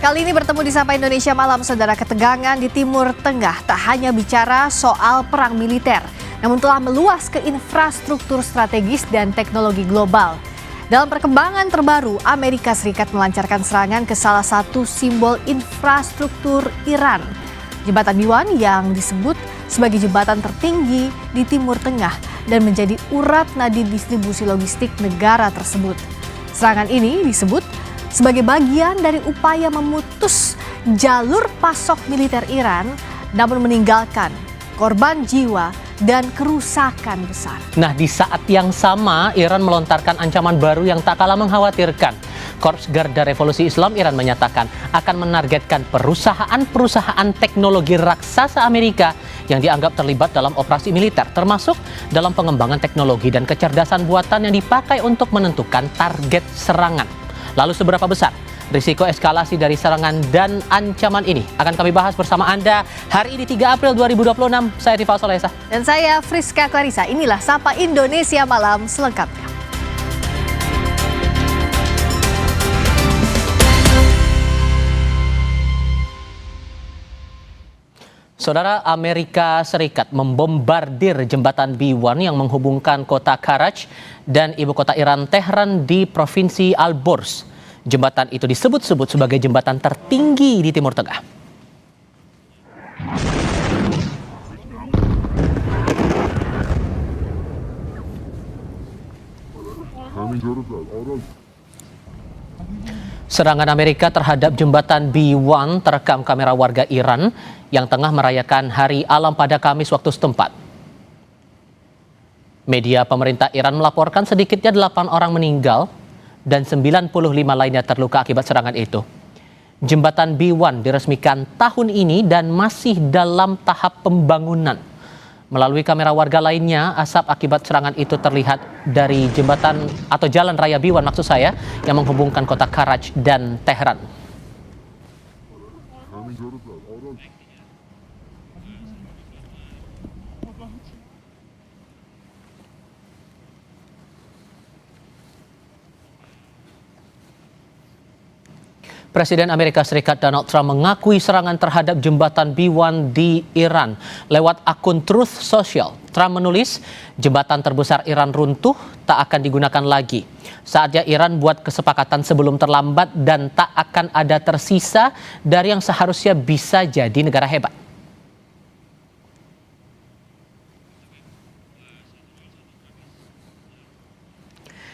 Kali ini bertemu di Sapa Indonesia Malam, saudara. Ketegangan di Timur Tengah tak hanya bicara soal perang militer, namun telah meluas ke infrastruktur strategis dan teknologi global. Dalam perkembangan terbaru, Amerika Serikat melancarkan serangan ke salah satu simbol infrastruktur Iran. Jembatan B1 yang disebut sebagai jembatan tertinggi di Timur Tengah dan menjadi urat nadi distribusi logistik negara tersebut. Serangan ini disebut sebagai bagian dari upaya memutus jalur pasok militer Iran, namun meninggalkan korban jiwa dan kerusakan besar. Nah, di saat yang sama, Iran melontarkan ancaman baru yang tak kalah mengkhawatirkan. Korps Garda Revolusi Islam Iran menyatakan akan menargetkan perusahaan-perusahaan teknologi raksasa Amerika yang dianggap terlibat dalam operasi militer, termasuk dalam pengembangan teknologi dan kecerdasan buatan yang dipakai untuk menentukan target serangan. Lalu seberapa besar risiko eskalasi dari serangan dan ancaman ini? Akan kami bahas bersama Anda hari ini 3 April 2026. Saya Tifal Solesa. Dan saya Friska Clarissa. Inilah Sapa Indonesia Malam selengkapnya. Saudara, Amerika Serikat membombardir jembatan B1 yang menghubungkan kota Karaj dan ibu kota Iran Tehran di Provinsi Al-Borz. Jembatan itu disebut-sebut sebagai jembatan tertinggi di Timur Tengah. Serangan Amerika terhadap jembatan B1 terekam kamera warga Iran yang tengah merayakan Hari Alam pada Kamis waktu setempat. Media pemerintah Iran melaporkan sedikitnya 8 orang meninggal dan 95 lainnya terluka akibat serangan itu. Jembatan B1 diresmikan tahun ini dan masih dalam tahap pembangunan. Melalui kamera warga lainnya, asap akibat serangan itu terlihat dari jembatan atau jalan raya B1 maksud saya, yang menghubungkan kota Karaj dan Tehran. Presiden Amerika Serikat Donald Trump mengakui serangan terhadap jembatan B1 di Iran. Lewat akun Truth Social, Trump menulis, jembatan terbesar Iran runtuh, tak akan digunakan lagi. Saatnya Iran buat kesepakatan sebelum terlambat dan tak akan ada tersisa dari yang seharusnya bisa jadi negara hebat.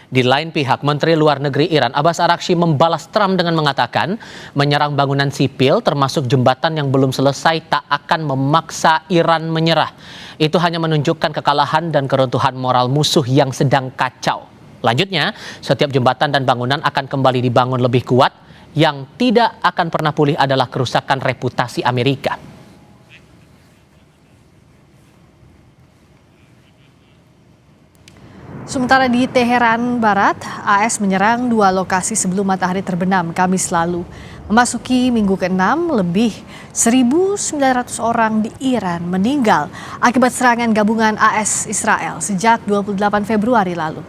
Di lain pihak, Menteri Luar Negeri Iran Abbas Araghchi membalas Trump dengan mengatakan menyerang bangunan sipil termasuk jembatan yang belum selesai tak akan memaksa Iran menyerah. Itu hanya menunjukkan kekalahan dan keruntuhan moral musuh yang sedang kacau. Lanjutnya, setiap jembatan dan bangunan akan kembali dibangun lebih kuat. Yang tidak akan pernah pulih adalah kerusakan reputasi Amerika. Sementara di Teheran Barat, AS menyerang 2 lokasi sebelum matahari terbenam Kamis lalu. Memasuki minggu ke-6, lebih 1.900 orang di Iran meninggal akibat serangan gabungan AS Israel sejak 28 Februari lalu.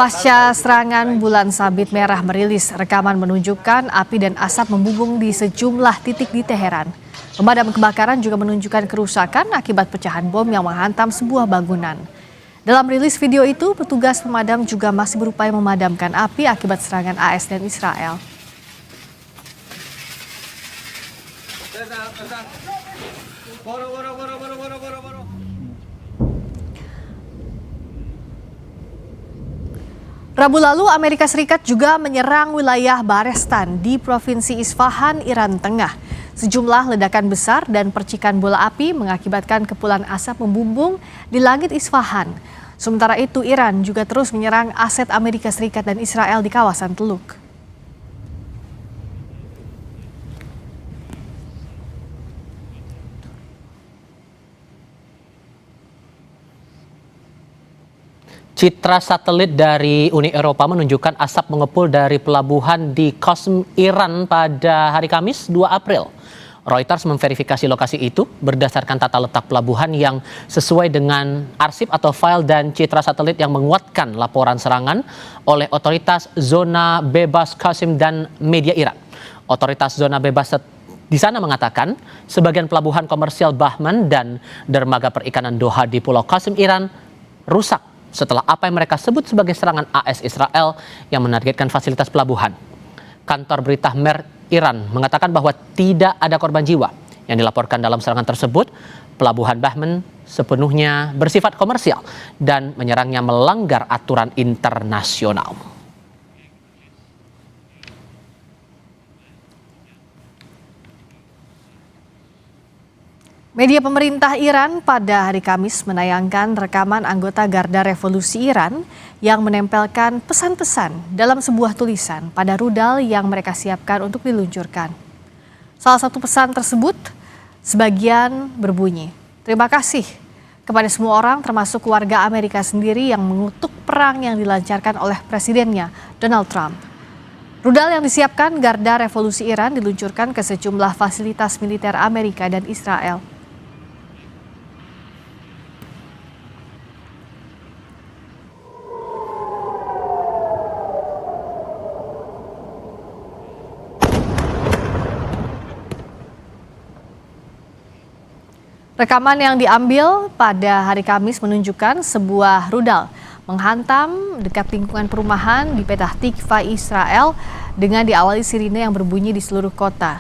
Pasca serangan, Bulan Sabit Merah merilis rekaman menunjukkan api dan asap membumbung di sejumlah titik di Teheran. Pemadam kebakaran juga menunjukkan kerusakan akibat pecahan bom yang menghantam sebuah bangunan. Dalam rilis video itu, petugas pemadam juga masih berupaya memadamkan api akibat serangan AS dan Israel. Rabu lalu, Amerika Serikat juga menyerang wilayah Barestan di Provinsi Isfahan, Iran Tengah. Sejumlah ledakan besar dan percikan bola api mengakibatkan kepulan asap membumbung di langit Isfahan. Sementara itu, Iran juga terus menyerang aset Amerika Serikat dan Israel di kawasan Teluk. Citra satelit dari Uni Eropa menunjukkan asap mengepul dari pelabuhan di Qasm, Iran pada hari Kamis 2 April. Reuters memverifikasi lokasi itu berdasarkan tata letak pelabuhan yang sesuai dengan arsip atau file dan citra satelit yang menguatkan laporan serangan oleh otoritas zona bebas Qasim dan media Iran. Otoritas zona bebas di sana mengatakan sebagian pelabuhan komersial Bahman dan dermaga perikanan Doha di Pulau Qasim, Iran rusak setelah apa yang mereka sebut sebagai serangan AS Israel yang menargetkan fasilitas pelabuhan. Kantor berita Mer Iran mengatakan bahwa tidak ada korban jiwa yang dilaporkan dalam serangan tersebut. Pelabuhan Bahman sepenuhnya bersifat komersial dan menyerangnya melanggar aturan internasional. Media pemerintah Iran pada hari Kamis menayangkan rekaman anggota Garda Revolusi Iran yang menempelkan pesan-pesan dalam sebuah tulisan pada rudal yang mereka siapkan untuk diluncurkan. Salah satu pesan tersebut sebagian berbunyi, "Terima kasih kepada semua orang termasuk warga Amerika sendiri yang mengutuk perang yang dilancarkan oleh presidennya Donald Trump." Rudal yang disiapkan Garda Revolusi Iran diluncurkan ke sejumlah fasilitas militer Amerika dan Israel. Rekaman yang diambil pada hari Kamis menunjukkan sebuah rudal menghantam dekat lingkungan perumahan di Petah Tikva, Israel dengan diawali sirine yang berbunyi di seluruh kota.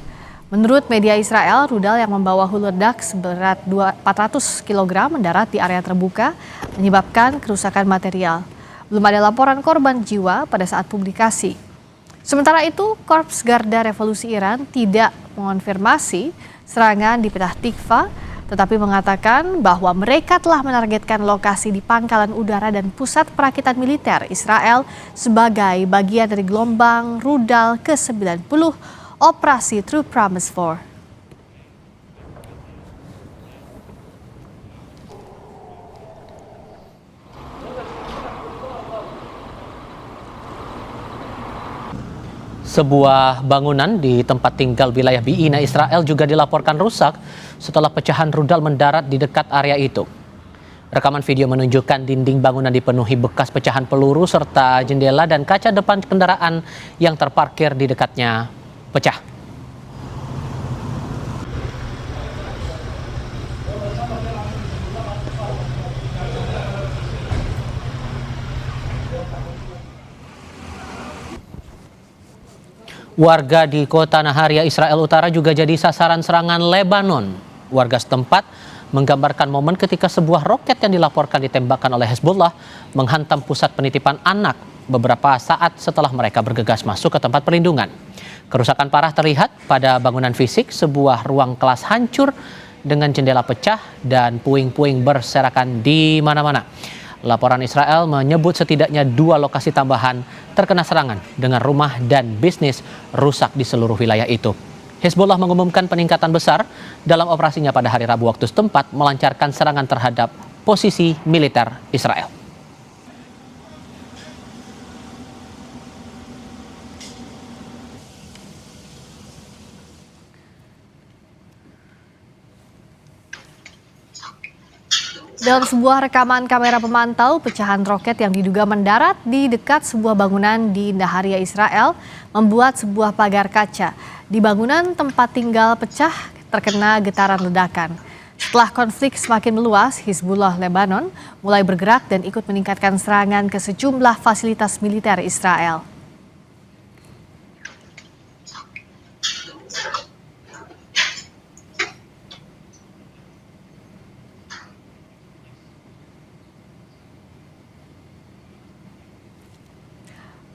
Menurut media Israel, rudal yang membawa hulu ledak seberat 400 kg mendarat di area terbuka menyebabkan kerusakan material. Belum ada laporan korban jiwa pada saat publikasi. Sementara itu, Korps Garda Revolusi Iran tidak mengonfirmasi serangan di Petah Tikva, tetapi mengatakan bahwa mereka telah menargetkan lokasi di pangkalan udara dan pusat perakitan militer Israel sebagai bagian dari gelombang rudal ke-90 operasi True Promise 4. Sebuah bangunan di tempat tinggal wilayah Bi'ina, Israel juga dilaporkan rusak setelah pecahan rudal mendarat di dekat area itu. Rekaman video menunjukkan dinding bangunan dipenuhi bekas pecahan peluru serta jendela dan kaca depan kendaraan yang terparkir di dekatnya pecah. Warga di kota Naharia, Israel Utara juga jadi sasaran serangan Lebanon. Warga setempat menggambarkan momen ketika sebuah roket yang dilaporkan ditembakkan oleh Hezbollah menghantam pusat penitipan anak beberapa saat setelah mereka bergegas masuk ke tempat perlindungan. Kerusakan parah terlihat pada bangunan fisik, sebuah ruang kelas hancur dengan jendela pecah dan puing-puing berserakan di mana-mana. Laporan Israel menyebut setidaknya 2 lokasi tambahan terkena serangan dengan rumah dan bisnis rusak di seluruh wilayah itu. Hezbollah mengumumkan peningkatan besar dalam operasinya pada hari Rabu waktu setempat melancarkan serangan terhadap posisi militer Israel. Dalam sebuah rekaman kamera pemantau, pecahan roket yang diduga mendarat di dekat sebuah bangunan di Naharia, Israel, membuat sebuah pagar kaca di bangunan tempat tinggal pecah terkena getaran ledakan. Setelah konflik semakin meluas, Hizbullah Lebanon mulai bergerak dan ikut meningkatkan serangan ke sejumlah fasilitas militer Israel.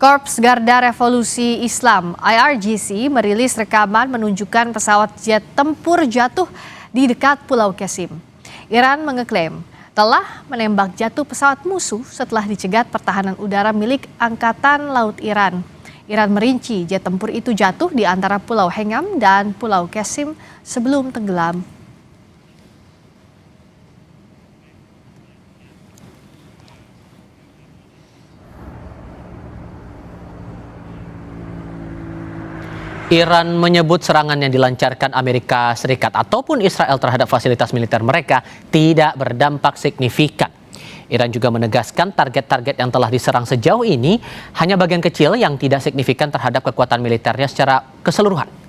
Korps Garda Revolusi Islam (IRGC) merilis rekaman menunjukkan pesawat jet tempur jatuh di dekat Pulau Qasim. Iran mengeklaim telah menembak jatuh pesawat musuh setelah dicegat pertahanan udara milik Angkatan Laut Iran. Iran merinci jet tempur itu jatuh di antara Pulau Hengam dan Pulau Qasim sebelum tenggelam. Iran menyebut serangan yang dilancarkan Amerika Serikat ataupun Israel terhadap fasilitas militer mereka tidak berdampak signifikan. Iran juga menegaskan target-target yang telah diserang sejauh ini hanya bagian kecil yang tidak signifikan terhadap kekuatan militernya secara keseluruhan.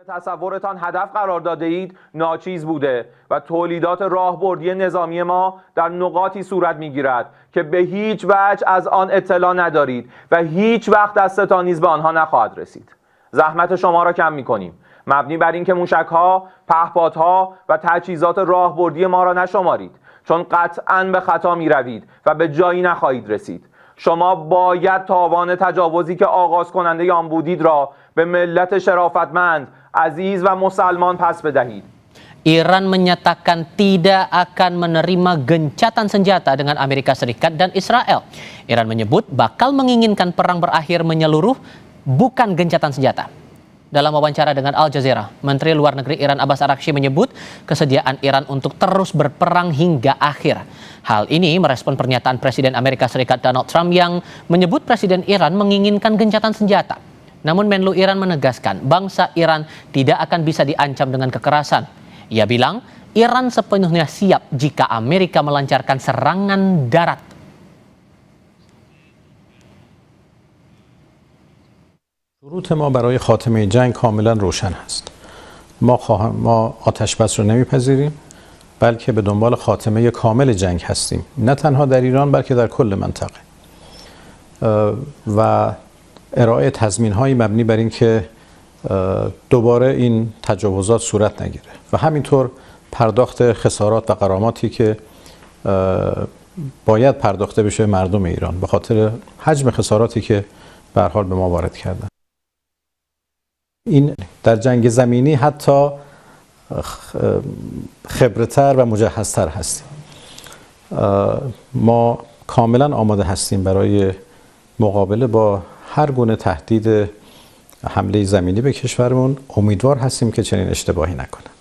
تصورتان هدف قرار داده اید ناچیز بوده و تولیدات راهبردی نظامی ما در نقاطی صورت میگیرد که به هیچ وجه از آن اطلاع ندارید و هیچ وقت دستتان نیز به آنها نخواهد رسید. زحمت شما را کم میکنیم مبنی بر اینکه موشک‌ها، پهپادها و تجهیزات راهبردی ما را نشمارید چون قطعاً به خطا میروید و به جایی نخواهید رسید. شما باید تاوان تجاوزی که آغاز کننده آن بودید را به ملت شرافتمند aziz wa musalman pas bedahid. Iran menyatakan tidak akan menerima gencatan senjata dengan Amerika Serikat dan Israel. Iran menyebut bakal menginginkan perang berakhir menyeluruh, bukan gencatan senjata. Dalam wawancara dengan Al Jazeera, Menteri Luar Negeri Iran Abbas Araghchi menyebut kesediaan Iran untuk terus berperang hingga akhir. Hal ini merespon pernyataan Presiden Amerika Serikat Donald Trump yang menyebut Presiden Iran menginginkan gencatan senjata. Namun Menlu Iran menegaskan bangsa Iran tidak akan bisa diancam dengan kekerasan. Ia bilang Iran sepenuhnya siap jika Amerika melancarkan serangan darat. شروط ما برای خاتمه جنگ کاملا روشن است. ما آتش بس رو نمیپذیریم بلکه به دنبال خاتمه کامل جنگ هستیم. نه تنها در ایران بلکه در کل منطقه. و ارائه تضمین‌های مبنی بر اینکه دوباره این تجاوزات صورت نگیره و همینطور پرداخت خسارات و غراماتی که باید پرداخته بشه مردم ایران به خاطر حجم خساراتی که به هر حال به ما وارد کردن. این در جنگ زمینی حتی خبرتر و مجهزتر هستیم. ما کاملا آماده هستیم برای مقابله با هر گونه تهدید حمله زمینی به کشورمون. امیدوار هستیم که چنین اشتباهی نکنه.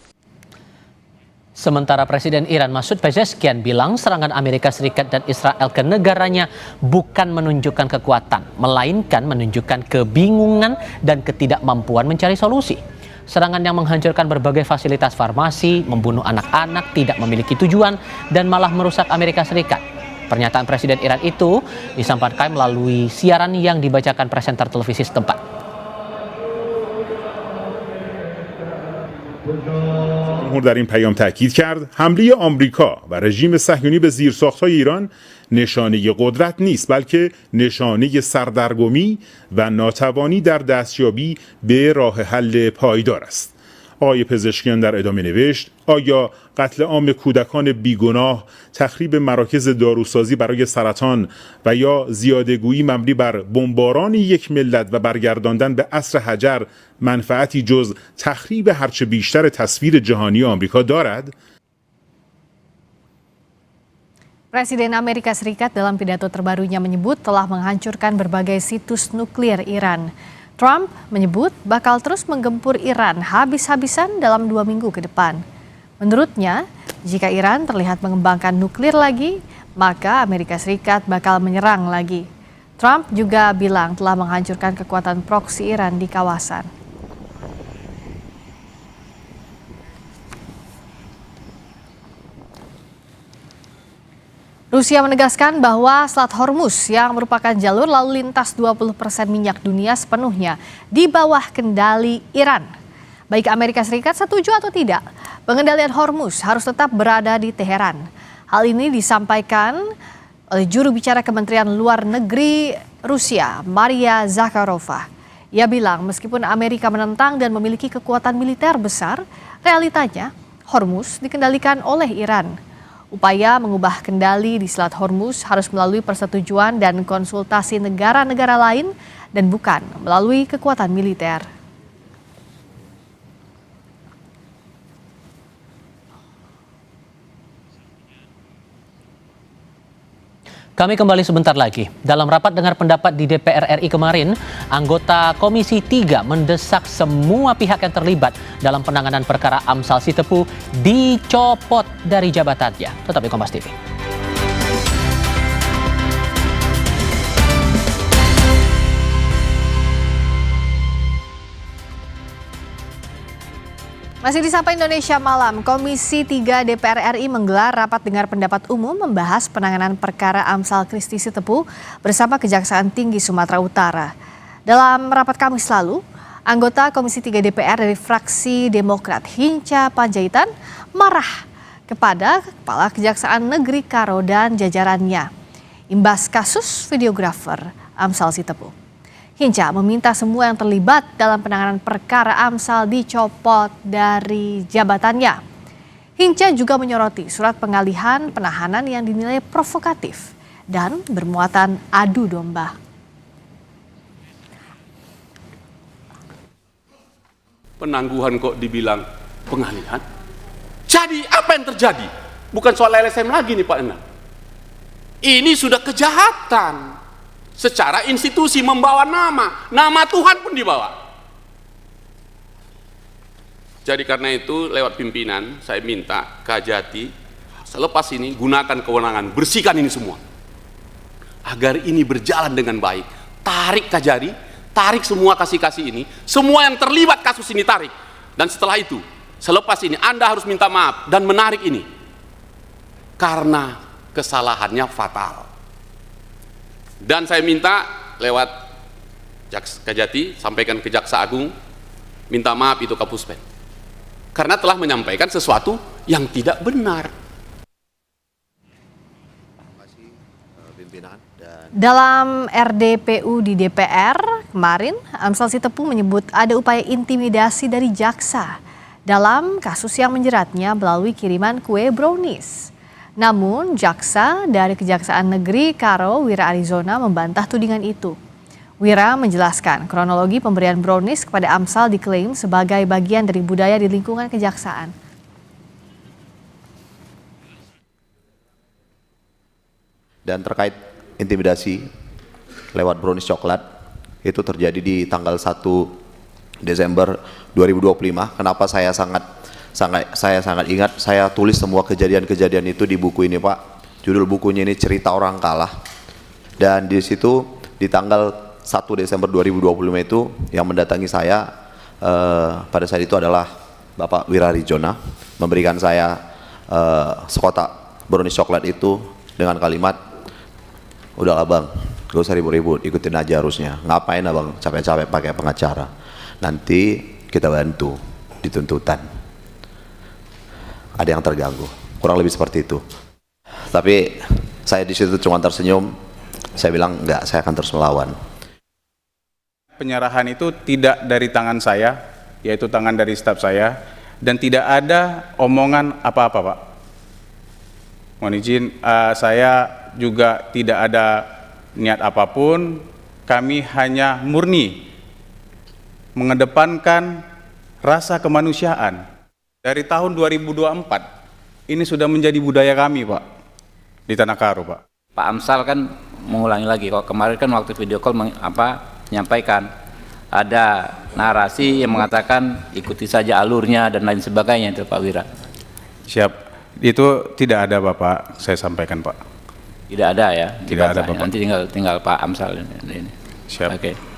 Sementara Presiden Iran Masoud Pezeshkian bilang serangan Amerika Serikat dan Israel ke negaranya bukan menunjukkan kekuatan, melainkan menunjukkan kebingungan dan ketidakmampuan mencari solusi. Serangan yang menghancurkan berbagai fasilitas farmasi, membunuh anak-anak, tidak memiliki tujuan, dan malah merusak Amerika Serikat. Pernyataan Presiden Iran itu disampaikan melalui siaran yang dibacakan presenter televisi setempat. جمهور در این پیام تاکید کرد حمله آمریکا و رژیم صهیونی به زیرساخت‌های ایران نشانه قدرت نیست بلکه نشانه سردرگمی و ناتوانی در دستیابی به راه حل پایدار است. آقای پزشکیان در ادامه نوشت آیا قتل عام کودکان بیگناه، تخریب مراکز داروسازی برای سرطان و یا زیادگویی مبنی بر بمباران یک ملت و برگرداندن به عصر حجر منفعتی جز تخریب هرچه بیشتر تصویر جهانی آمریکا دارد؟ Presiden Amerika Serikat dalam pidato terbarunya menyebut telah menghancurkan berbagai situs nuklir Iran. Trump menyebut bakal terus menggempur Iran habis-habisan dalam 2 minggu ke depan. Menurutnya, jika Iran terlihat mengembangkan nuklir lagi, maka Amerika Serikat bakal menyerang lagi. Trump juga bilang telah menghancurkan kekuatan proksi Iran di kawasan. Rusia menegaskan bahwa Selat Hormuz yang merupakan jalur lalu lintas 20% minyak dunia sepenuhnya di bawah kendali Iran. Baik Amerika Serikat setuju atau tidak, pengendalian Hormuz harus tetap berada di Teheran. Hal ini disampaikan oleh juru bicara Kementerian Luar Negeri Rusia, Maria Zakharova. Ia bilang meskipun Amerika menentang dan memiliki kekuatan militer besar, realitanya Hormuz dikendalikan oleh Iran. Upaya mengubah kendali di Selat Hormuz harus melalui persetujuan dan konsultasi negara-negara lain dan bukan melalui kekuatan militer. Kami kembali sebentar lagi. Dalam rapat dengar pendapat di DPR RI kemarin, anggota Komisi 3 mendesak semua pihak yang terlibat dalam penanganan perkara Amsal Sitepu dicopot dari jabatannya. Tetap di Kompas TV. Masih di Sapa Indonesia Malam, Komisi 3 DPR RI menggelar rapat dengar pendapat umum membahas penanganan perkara Amsal Kristi Sitepu bersama Kejaksaan Tinggi Sumatera Utara. Dalam rapat Kamis lalu, anggota Komisi 3 DPR dari fraksi Demokrat Hinca Panjaitan marah kepada Kepala Kejaksaan Negeri Karo dan jajarannya imbas kasus videografer Amsal Sitepu. Hinca meminta semua yang terlibat dalam penanganan perkara Amsal dicopot dari jabatannya. Hinca juga menyoroti surat pengalihan penahanan yang dinilai provokatif dan bermuatan adu domba. Penangguhan kok dibilang pengalihan? Jadi apa yang terjadi? Bukan soal LSM lagi nih Pak Enam. Ini sudah kejahatan. Secara institusi membawa nama Tuhan pun dibawa. Jadi karena itu lewat pimpinan saya minta Kajati selepas ini gunakan kewenangan, bersihkan ini semua. Agar ini berjalan dengan baik. Tarik Kajari, tarik semua kasih-kasih ini, semua yang terlibat kasus ini tarik. Dan setelah itu, selepas ini Anda harus minta maaf dan menarik ini. Karena kesalahannya fatal. Dan saya minta lewat Kajati sampaikan ke Jaksa Agung, minta maaf itu Kapuspen. Karena telah menyampaikan sesuatu yang tidak benar. Dalam RDPU di DPR kemarin, Amsal Sitepu menyebut ada upaya intimidasi dari jaksa dalam kasus yang menjeratnya melalui kiriman kue brownies. Namun, jaksa dari Kejaksaan Negeri Karo Wira Arizona membantah tudingan itu. Wira menjelaskan kronologi pemberian brownies kepada Amsal diklaim sebagai bagian dari budaya di lingkungan kejaksaan. Dan terkait intimidasi lewat brownies coklat, itu terjadi di tanggal 1 Desember 2025. Kenapa saya sangat ingat, saya tulis semua kejadian-kejadian itu di buku ini Pak. Judul bukunya ini Cerita Orang Kalah. Dan di situ di tanggal 1 Desember 2025 itu yang mendatangi saya pada saat itu adalah Bapak Wira Arizona, memberikan saya sekotak brownies coklat itu dengan kalimat, "Udahlah Bang, gak usah ribut-ribut, ikutin aja harusnya. Ngapain Abang capek-capek pakai pengacara? Nanti kita bantu di tuntutan." Ada yang terganggu, kurang lebih seperti itu. Tapi saya di situ cuma tersenyum. Saya bilang enggak, saya akan terus melawan. Penyerahan itu tidak dari tangan saya, yaitu tangan dari staf saya, dan tidak ada omongan apa-apa Pak. Mohon izin, saya juga tidak ada niat apapun. Kami hanya murni mengedepankan rasa kemanusiaan. Dari tahun 2024, ini sudah menjadi budaya kami Pak, di Tanah Karo Pak. Pak Amsal kan mengulangi lagi, kok kemarin kan waktu video call menyampaikan ada narasi yang mengatakan ikuti saja alurnya dan lain sebagainya itu Pak Wira. Siap, itu tidak ada Bapak, saya sampaikan Pak. Tidak ada ya? Tidak ada Bapak. Nanti tinggal Pak Amsal ini. Siap. Oke.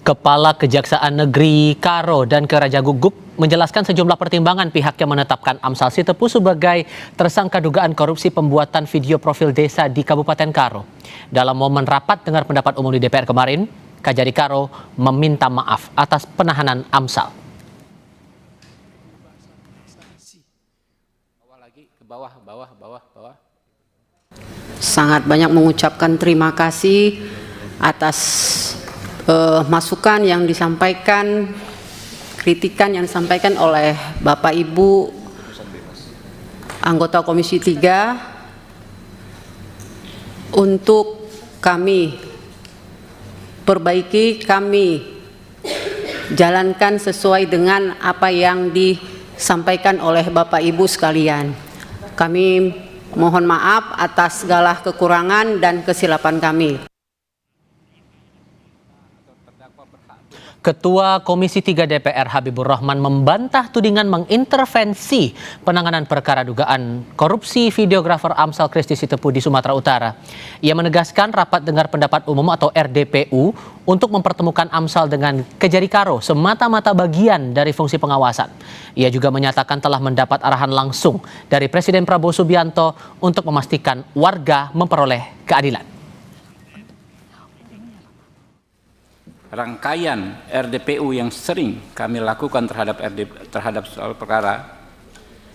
Kepala Kejaksaan Negeri Karo dan Keraja Guguk menjelaskan sejumlah pertimbangan pihaknya menetapkan Amsal Sitepu sebagai tersangka dugaan korupsi pembuatan video profil desa di Kabupaten Karo. Dalam momen rapat dengar pendapat umum di DPR kemarin, Kajari Karo meminta maaf atas penahanan Amsal. Sangat banyak mengucapkan terima kasih atas masukan yang disampaikan, kritikan yang disampaikan oleh Bapak Ibu anggota Komisi 3 untuk kami perbaiki, kami jalankan sesuai dengan apa yang disampaikan oleh Bapak Ibu sekalian. Kami mohon maaf atas segala kekurangan dan kesilapan kami. Ketua Komisi 3 DPR Habibur Rahman membantah tudingan mengintervensi penanganan perkara dugaan korupsi videografer Amsal Christy Sitepu di Sumatera Utara. Ia menegaskan rapat dengar pendapat umum atau RDPU untuk mempertemukan Amsal dengan Kejari Karo semata-mata bagian dari fungsi pengawasan. Ia juga menyatakan telah mendapat arahan langsung dari Presiden Prabowo Subianto untuk memastikan warga memperoleh keadilan. Rangkaian RDPU yang sering kami lakukan terhadap soal perkara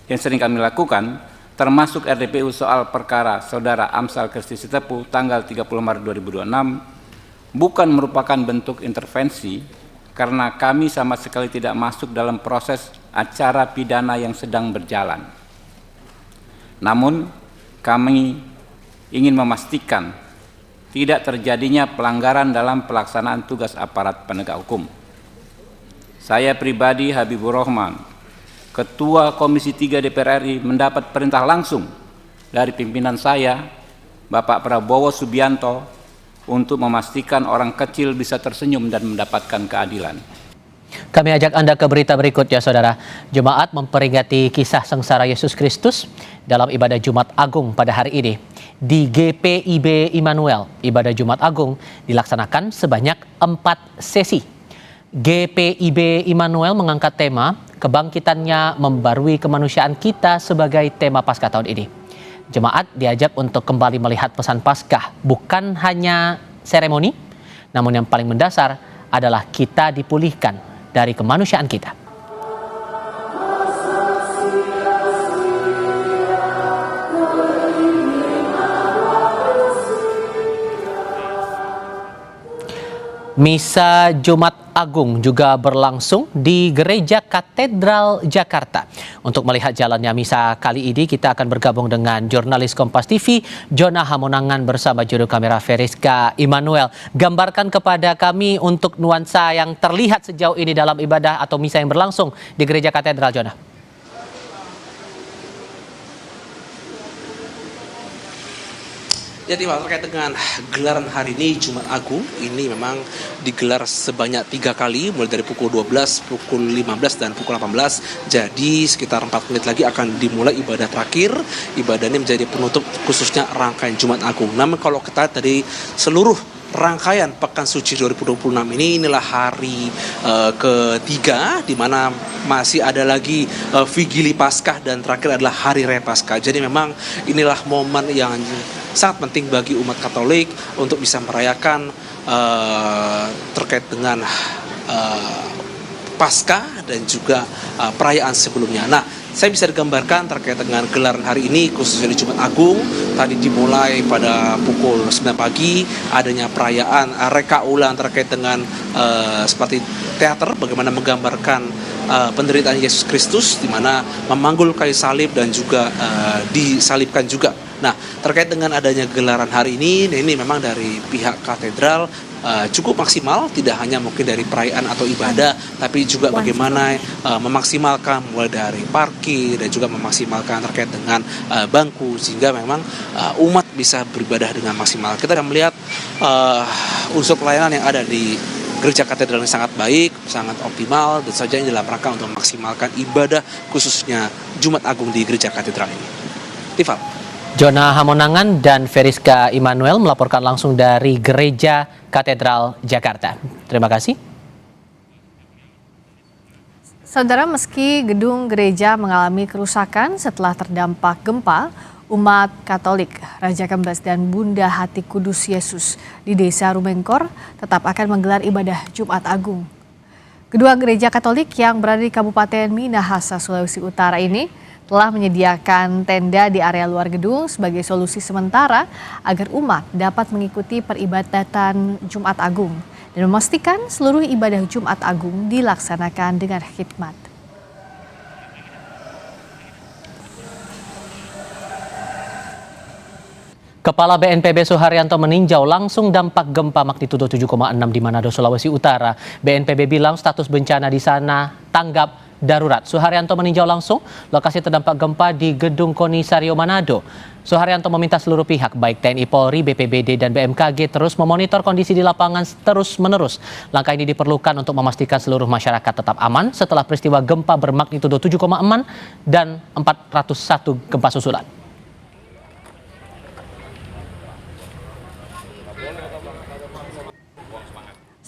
yang sering kami lakukan, termasuk RDPU soal perkara saudara Amsal Christy Sitepu tanggal 30 Maret 2026, bukan merupakan bentuk intervensi karena kami sama sekali tidak masuk dalam proses acara pidana yang sedang berjalan. Namun, kami ingin memastikan tidak terjadinya pelanggaran dalam pelaksanaan tugas aparat penegak hukum. Saya pribadi Habibur Rahman, Ketua Komisi 3 DPR RI, mendapat perintah langsung dari pimpinan saya, Bapak Prabowo Subianto, untuk memastikan orang kecil bisa tersenyum dan mendapatkan keadilan. Kami ajak Anda ke berita berikutnya, Saudara. Jemaat memperingati kisah sengsara Yesus Kristus dalam ibadah Jumat Agung pada hari ini. Di GPIB Immanuel, ibadah Jumat Agung dilaksanakan sebanyak 4 sesi. GPIB Immanuel mengangkat tema kebangkitannya membarui kemanusiaan kita sebagai tema Paskah tahun ini. Jemaat diajak untuk kembali melihat pesan Paskah, bukan hanya seremoni, namun yang paling mendasar adalah kita dipulihkan dari kemanusiaan kita. Misa Jumat Agung juga berlangsung di Gereja Katedral Jakarta. Untuk melihat jalannya misa kali ini, kita akan bergabung dengan jurnalis Kompas TV, Jona Hamonangan bersama juru kamera Feriska Immanuel. Gambarkan kepada kami untuk nuansa yang terlihat sejauh ini dalam ibadah atau misa yang berlangsung di Gereja Katedral, Jona. Jadi terkait dengan gelaran hari ini Jumat Agung ini memang digelar sebanyak 3 kali, mulai dari pukul 12, pukul 15 dan pukul 18. Jadi sekitar 4 menit lagi akan dimulai ibadah terakhir. Ibadah ini menjadi penutup khususnya rangkaian Jumat Agung. Namun kalau kita dari seluruh rangkaian Pekan Suci 2026 inilah hari ketiga, di mana masih ada lagi Vigili Paskah dan terakhir adalah Hari Raya Paskah. Jadi memang inilah momen yang sangat penting bagi umat Katolik untuk bisa merayakan terkait dengan Paskah dan juga perayaan sebelumnya. Nah, saya bisa digambarkan terkait dengan gelaran hari ini khususnya di Jumat Agung. Tadi dimulai pada pukul 9 pagi adanya perayaan reka ulang terkait dengan seperti teater bagaimana menggambarkan penderitaan Yesus Kristus di mana memanggul kayu salib dan juga disalibkan juga. Nah, terkait dengan adanya gelaran hari ini memang dari pihak katedral cukup maksimal, tidak hanya mungkin dari perayaan atau ibadah, tapi juga bagaimana memaksimalkan mulai dari parkir dan juga memaksimalkan terkait dengan bangku sehingga memang umat bisa beribadah dengan maksimal. Kita akan melihat unsur pelayanan yang ada di Gereja Katedral ini sangat baik, sangat optimal, dan saja dalam rangka untuk memaksimalkan ibadah khususnya Jumat Agung di Gereja Katedral ini. Tifal. Jona Hamonangan dan Feriska Immanuel melaporkan langsung dari Gereja Katedral Jakarta. Terima kasih. Saudara, meski gedung gereja mengalami kerusakan setelah terdampak gempa, umat Katolik Raja Kembas dan Bunda Hati Kudus Yesus di Desa Rumengkor tetap akan menggelar ibadah Jumat Agung. Kedua gereja Katolik yang berada di Kabupaten Minahasa, Sulawesi Utara ini telah menyediakan tenda di area luar gedung sebagai solusi sementara agar umat dapat mengikuti peribadatan Jumat Agung dan memastikan seluruh ibadah Jumat Agung dilaksanakan dengan hikmat. Kepala BNPB Suharyanto meninjau langsung dampak gempa magnitudo 7,6 di Manado, Sulawesi Utara. BNPB bilang status bencana di sana tanggap darurat. Suharyanto meninjau langsung lokasi terdampak gempa di Gedung Konisario Manado. Suharyanto meminta seluruh pihak baik TNI, Polri, BPBD, dan BMKG terus memonitor kondisi di lapangan terus-menerus. Langkah ini diperlukan untuk memastikan seluruh masyarakat tetap aman setelah peristiwa gempa bermagnitudo 7,4 dan 401 gempa susulan.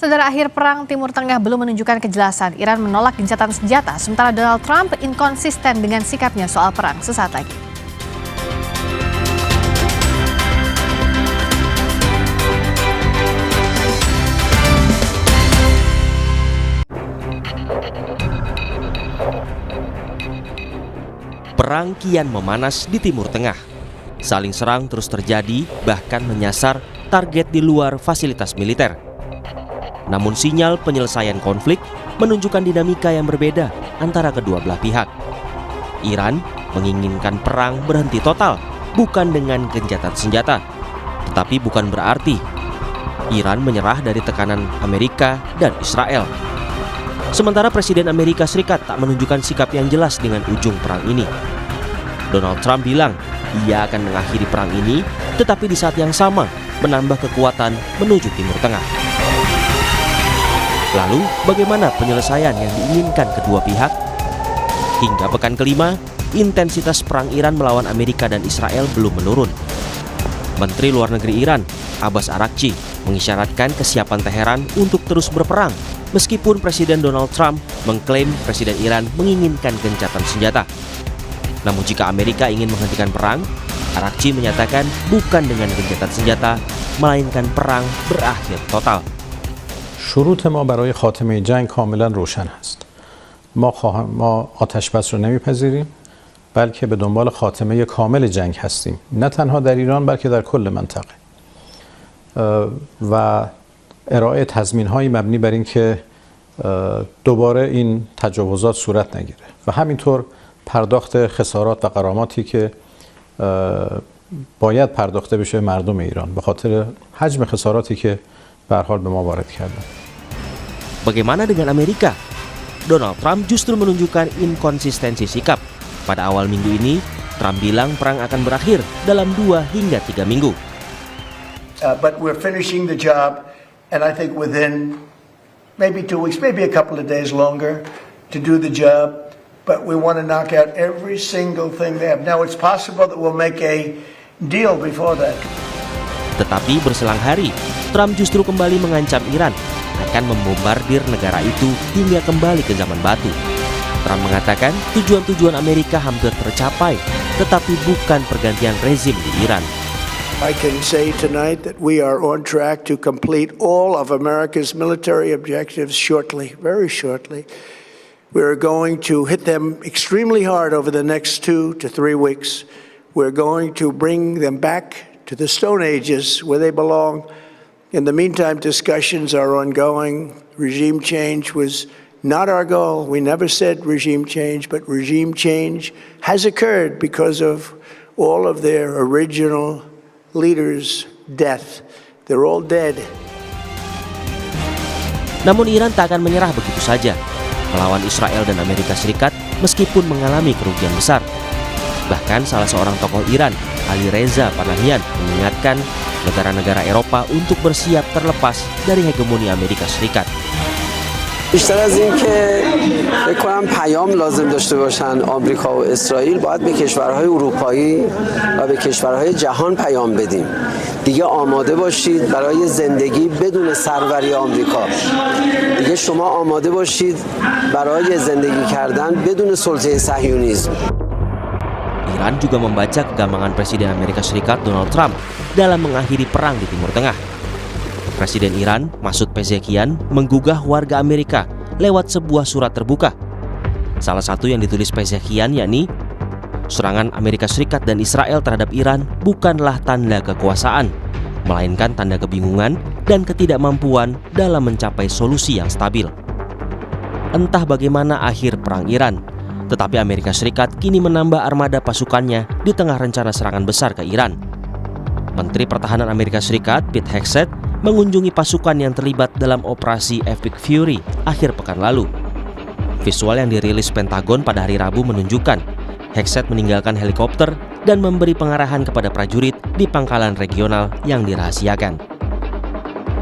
Saudara, akhir perang Timur Tengah belum menunjukkan kejelasan. Iran menolak gencatan senjata, sementara Donald Trump inkonsisten dengan sikapnya soal perang. Sesaat lagi. Perang kian memanas di Timur Tengah. Saling serang terus terjadi, bahkan menyasar target di luar fasilitas militer. Namun sinyal penyelesaian konflik menunjukkan dinamika yang berbeda antara kedua belah pihak. Iran menginginkan perang berhenti total, bukan dengan gencatan senjata. Tetapi bukan berarti Iran menyerah dari tekanan Amerika dan Israel. Sementara Presiden Amerika Serikat tak menunjukkan sikap yang jelas dengan ujung perang ini. Donald Trump bilang ia akan mengakhiri perang ini, tetapi di saat yang sama menambah kekuatan menuju Timur Tengah. Lalu, bagaimana penyelesaian yang diinginkan kedua pihak? Hingga pekan kelima, intensitas perang Iran melawan Amerika dan Israel belum menurun. Menteri Luar Negeri Iran, Abbas Araghchi, mengisyaratkan kesiapan Teheran untuk terus berperang, meskipun Presiden Donald Trump mengklaim Presiden Iran menginginkan gencatan senjata. Namun jika Amerika ingin menghentikan perang, Araghchi menyatakan bukan dengan gencatan senjata, melainkan perang berakhir total. شروط ما برای خاتمه جنگ کاملا روشن است. ما آتش بس رو نمیپذیریم، بلکه به دنبال خاتمه کامل جنگ هستیم، نه تنها در ایران بلکه در کل منطقه. و ارائه تضمین‌های مبنی بر این که دوباره این تجاوزات صورت نگیره و همینطور پرداخت خسارات و غراماتی که باید پرداخته بشه مردم ایران به خاطر حجم خساراتی که به هر حال به ما وارد کردن. Bagaimana dengan Amerika? Donald Trump justru menunjukkan inkonsistensi sikap. Pada awal minggu ini, Trump bilang perang akan berakhir dalam 2 hingga 3 minggu. But we're finishing the job, and I think within maybe 2 weeks, maybe a couple of days longer to do the job. But we want to knock out every single thing they have. Now, it's possible that we'll make a deal before that. Tetapi berselang hari, Trump justru kembali mengancam Iran akan membombardir negara itu hingga kembali ke zaman batu. Trump mengatakan tujuan-tujuan Amerika hampir tercapai, tetapi bukan pergantian rezim di Iran. I can say tonight that we are on track to complete all of America's military objectives shortly, very shortly. We're going to hit them extremely hard over the next 2 to 3 weeks. We're going to bring them back to the Stone Ages where they belong. In the meantime, discussions are ongoing. Regime change was not our goal. We never said regime change, but regime change has occurred because of all of their original leaders' death. They're all dead. Namun Iran tak akan menyerah begitu saja melawan Israel dan Amerika Serikat meskipun mengalami kerugian besar. Bahkan salah seorang tokoh Iran, Ali Reza Panahian, mengingatkan negara-negara Eropa untuk bersiap terlepas dari hegemoni Amerika Serikat. بیشتر از این که فکر کنم پیام لازم داشته باشن آمریکا و اسرائیل باید به کشورهای اروپایی و به کشورهای جهان پیام بدیم. دیگه آماده باشید برای زندگی بدون سروری آمریکا. دیگه شما آماده باشید برای زندگی کردن بدون سلطه صهیونیسم. Iran juga membaca kegambangan Presiden Amerika Serikat Donald Trump dalam mengakhiri perang di Timur Tengah. Presiden Iran, Masoud Pezeshkian, menggugah warga Amerika lewat sebuah surat terbuka. Salah satu yang ditulis Pezeshkian yakni, serangan Amerika Serikat dan Israel terhadap Iran bukanlah tanda kekuasaan, melainkan tanda kebingungan dan ketidakmampuan dalam mencapai solusi yang stabil. Entah bagaimana akhir perang Iran, tetapi Amerika Serikat kini menambah armada pasukannya di tengah rencana serangan besar ke Iran. Menteri Pertahanan Amerika Serikat, Pete Hegseth, mengunjungi pasukan yang terlibat dalam operasi Epic Fury akhir pekan lalu. Visual yang dirilis Pentagon pada hari Rabu menunjukkan Hegseth meninggalkan helikopter dan memberi pengarahan kepada prajurit di pangkalan regional yang dirahasiakan.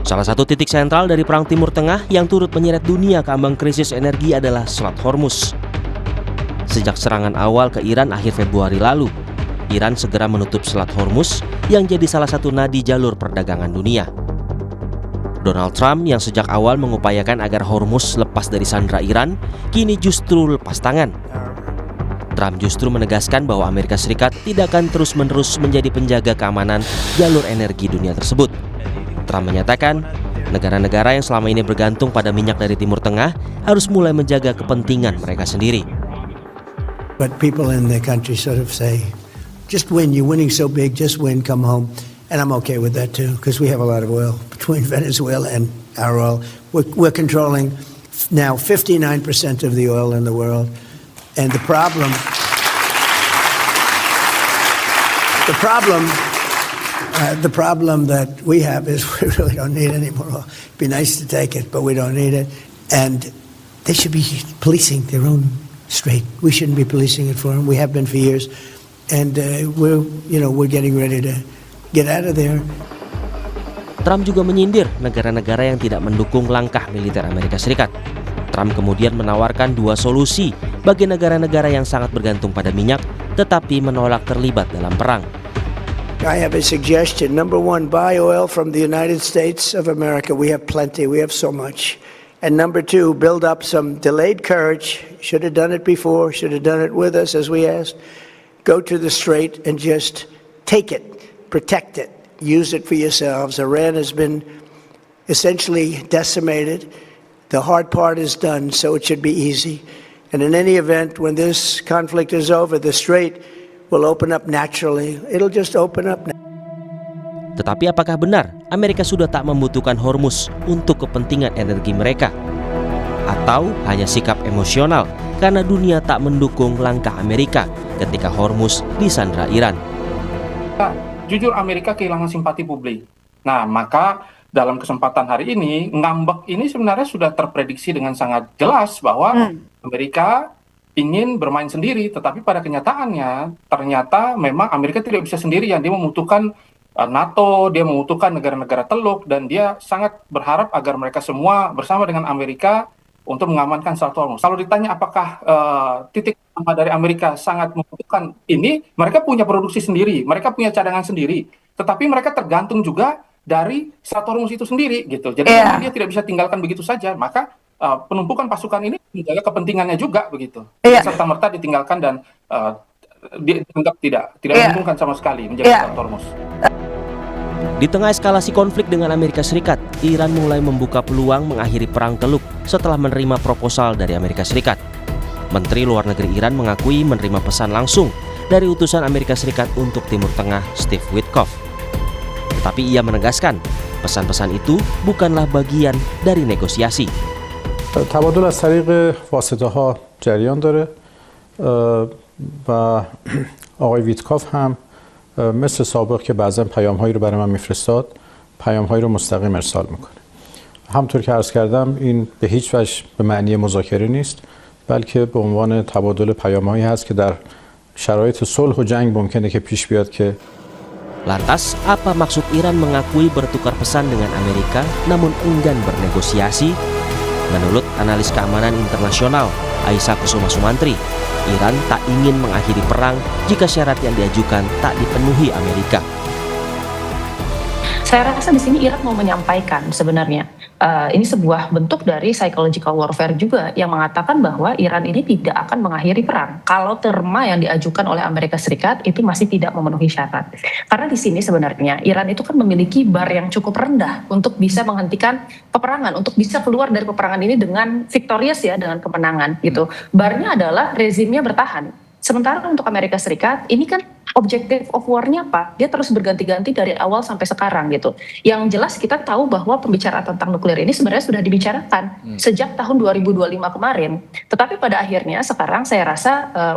Salah satu titik sentral dari Perang Timur Tengah yang turut menyeret dunia ke ambang krisis energi adalah Selat Hormuz. Sejak serangan awal ke Iran akhir Februari lalu, Iran segera menutup Selat Hormuz yang jadi salah satu nadi jalur perdagangan dunia. Donald Trump yang sejak awal mengupayakan agar Hormuz lepas dari sandera Iran, kini justru lepas tangan. Trump justru menegaskan bahwa Amerika Serikat tidak akan terus-menerus menjadi penjaga keamanan jalur energi dunia tersebut. Trump menyatakan, negara-negara yang selama ini bergantung pada minyak dari Timur Tengah harus mulai menjaga kepentingan mereka sendiri. But people in the country sort of say, just win, you're winning so big, just win, come home. And I'm okay with that too, because we have a lot of oil between Venezuela and our oil. We're controlling now 59% of the oil in the world. And the problem that we have is we really don't need any more oil. It'd be nice to take it, but we don't need it. And they should be policing their own strait. We shouldn't be policing it for them. We have been for years. And we're getting ready to get out of there. Trump juga menyindir negara-negara yang tidak mendukung langkah militer Amerika Serikat. Trump kemudian menawarkan dua solusi bagi negara-negara yang sangat bergantung pada minyak tetapi menolak terlibat dalam perang. I have a suggestion. Number one, buy oil from the United States of America. We have plenty. We have so much. And number two, build up some delayed courage. Should have done it before. Should have done it with us, as we asked. Go to the strait and just take it. Protect it. Use it for yourselves. Iran has been essentially decimated. The hard part is done, so it should be easy. And in any event, when this conflict is over, the strait will open up naturally. It'll just open up. Tetapi apakah benar Amerika sudah tak membutuhkan Hormuz untuk kepentingan energi mereka? Atau hanya sikap emosional karena dunia tak mendukung langkah Amerika ketika Hormuz disandera Iran? Jujur Amerika kehilangan simpati publik. Nah, maka dalam kesempatan hari ini, ngambek ini sebenarnya sudah terprediksi dengan sangat jelas bahwa Amerika ingin bermain sendiri, tetapi pada kenyataannya ternyata memang Amerika tidak bisa sendirian. Dia membutuhkan NATO, dia membutuhkan negara-negara Teluk, dan dia sangat berharap agar mereka semua bersama dengan Amerika untuk mengamankan Selat Hormuz. Kalau ditanya apakah titik utama dari Amerika sangat membutuhkan ini, mereka punya produksi sendiri, mereka punya cadangan sendiri, tetapi mereka tergantung juga dari Selat Hormuz itu sendiri, gitu. Jadi dia tidak bisa tinggalkan begitu saja, maka penumpukan pasukan ini menjaga kepentingannya juga, begitu. Serta-merta ditinggalkan dan dianggap tidak menguntungkan sama sekali menjaga Selat Hormuz. Di tengah eskalasi konflik dengan Amerika Serikat, Iran mulai membuka peluang mengakhiri perang Teluk setelah menerima proposal dari Amerika Serikat. Menteri Luar Negeri Iran mengakui menerima pesan langsung dari utusan Amerika Serikat untuk Timur Tengah, Steve Witkoff. Tetapi ia menegaskan, pesan-pesan itu bukanlah bagian dari negosiasi. تبادل از طریق واسطه‌ها جریان داره و آقای ویتکاف هم مثل سابق که بعضا پیام‌هایی رو برای من میفرستاد، پیام‌هایی رو مستقیم ارسال میکنه. همونطور که عرض کردم این به هیچ وجه به معنی مذاکره نیست، بلکه به عنوان تبادل پیام‌هایی هست که در شرایط صلح و جنگ ممکنه که پیش بیاد که Lantas, apa maksud Iran mengakui bertukar pesan dengan Amerika namun enggan bernegosiasi? Menurut analis keamanan internasional Aisyah Kusuma Sumantri, Iran tak ingin mengakhiri perang jika syarat yang diajukan tak dipenuhi Amerika. Saya rasa di sini Iran mau menyampaikan sebenarnya ini sebuah bentuk dari psychological warfare juga yang mengatakan bahwa Iran ini tidak akan mengakhiri perang kalau terma yang diajukan oleh Amerika Serikat itu masih tidak memenuhi syarat. Karena di sini sebenarnya Iran itu kan memiliki bar yang cukup rendah untuk bisa menghentikan peperangan, untuk bisa keluar dari peperangan ini dengan victorious ya, dengan kemenangan gitu. Barnya adalah rezimnya bertahan. Sementara untuk Amerika Serikat, ini kan objective of war-nya apa? Dia terus berganti-ganti dari awal sampai sekarang gitu. Yang jelas kita tahu bahwa pembicaraan tentang nuklir ini sebenarnya sudah dibicarakan sejak tahun 2025 kemarin. Tetapi pada akhirnya sekarang saya rasa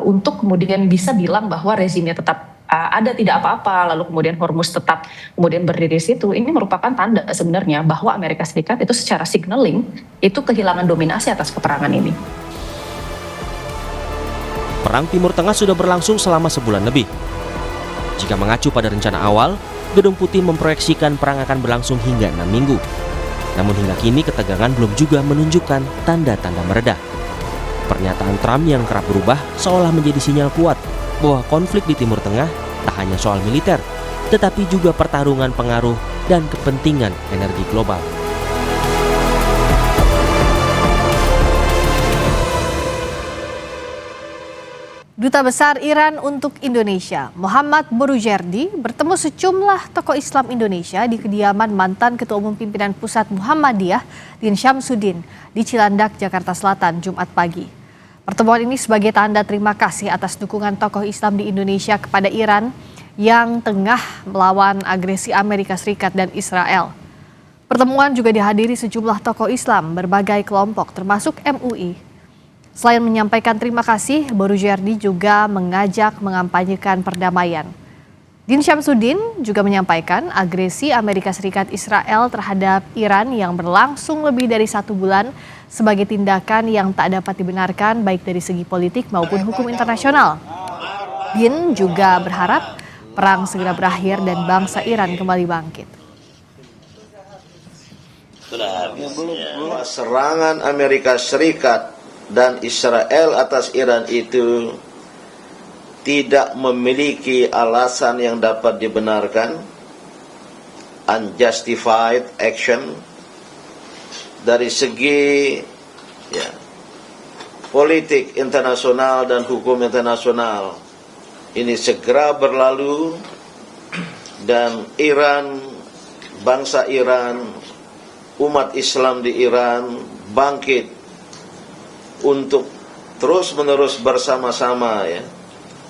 untuk kemudian bisa bilang bahwa rezimnya tetap ada tidak apa-apa, lalu kemudian Hormuz tetap kemudian berdiri di situ, ini merupakan tanda sebenarnya bahwa Amerika Serikat itu secara signaling itu kehilangan dominasi atas peperangan ini. Perang Timur Tengah sudah berlangsung selama sebulan lebih. Jika mengacu pada rencana awal, Gedung Putih memproyeksikan perang akan berlangsung hingga 6 minggu. Namun hingga kini ketegangan belum juga menunjukkan tanda-tanda mereda. Pernyataan Trump yang kerap berubah seolah menjadi sinyal kuat bahwa konflik di Timur Tengah tak hanya soal militer, tetapi juga pertarungan pengaruh dan kepentingan energi global. Duta Besar Iran untuk Indonesia, Muhammad Boroujerdi, bertemu sejumlah tokoh Islam Indonesia di kediaman mantan Ketua Umum Pimpinan Pusat Muhammadiyah, Din Syamsuddin, di Cilandak, Jakarta Selatan, Jumat pagi. Pertemuan ini sebagai tanda terima kasih atas dukungan tokoh Islam di Indonesia kepada Iran yang tengah melawan agresi Amerika Serikat dan Israel. Pertemuan juga dihadiri sejumlah tokoh Islam berbagai kelompok termasuk MUI. Selain menyampaikan terima kasih, Boroujerdi juga mengajak mengampanyekan perdamaian. Din Syamsuddin juga menyampaikan agresi Amerika Serikat Israel terhadap Iran yang berlangsung lebih dari 1 bulan sebagai tindakan yang tak dapat dibenarkan baik dari segi politik maupun hukum internasional. Din juga berharap perang segera berakhir dan bangsa Iran kembali bangkit. Serangan Amerika Serikat dan Israel atas Iran itu tidak memiliki alasan yang dapat dibenarkan, unjustified action dari segi politik internasional dan hukum internasional. Ini segera berlalu dan Iran, bangsa Iran, umat Islam di Iran bangkit untuk terus-menerus bersama-sama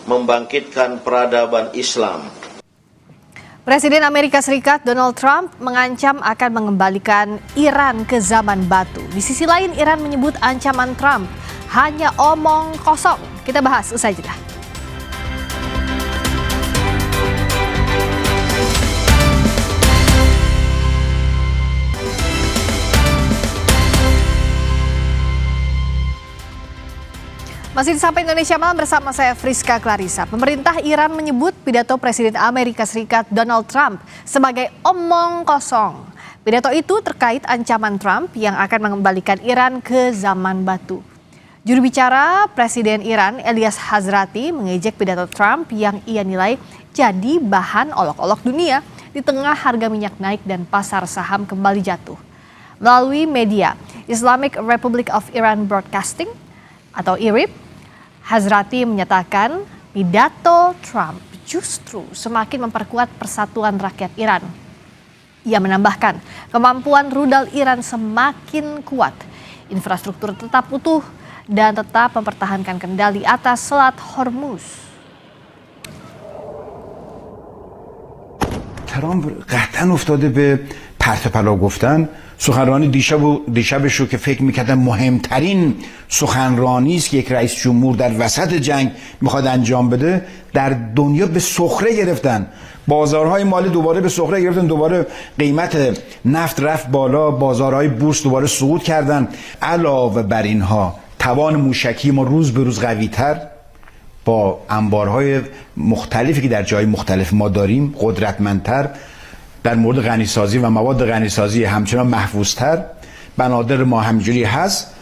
membangkitkan peradaban Islam. Presiden Amerika Serikat Donald Trump mengancam akan mengembalikan Iran ke zaman batu. Di sisi lain, Iran menyebut ancaman Trump hanya omong kosong. Kita bahas usai jeda. Masih di Sapa Indonesia Malam bersama saya Friska Clarissa. Pemerintah Iran menyebut pidato Presiden Amerika Serikat Donald Trump sebagai omong kosong. Pidato itu terkait ancaman Trump yang akan mengembalikan Iran ke zaman batu. Juru bicara Presiden Iran Elias Hazrati mengejek pidato Trump yang ia nilai jadi bahan olok-olok dunia di tengah harga minyak naik dan pasar saham kembali jatuh. Melalui media Islamic Republic of Iran Broadcasting atau IRIB, Hazrati menyatakan pidato Trump justru semakin memperkuat persatuan rakyat Iran. Ia menambahkan kemampuan rudal Iran semakin kuat, infrastruktur tetap utuh, dan tetap mempertahankan kendali atas Selat Hormuz. ترامپ قطعا افتاده به پرت پلا گفتن. سخنرانی دیشبش رو که فکر میکردن مهمترین سخنرانی است که یک رئیس جمهور در وسط جنگ میخواد انجام بده، در دنیا به سخره گرفتن. بازارهای مالی دوباره به سخره گرفتن، دوباره قیمت نفت رفت بالا، بازارهای بورس دوباره صعود کردن. علاوه بر اینها توان موشکی ما روز به روز قوی‌تر با انبارهای مختلفی که در جای مختلف ما داریم قدرتمندتر، در مورد غنیسازی و مواد غنیسازی همچنان محفوظتر. بنادر ما همینجوری هست.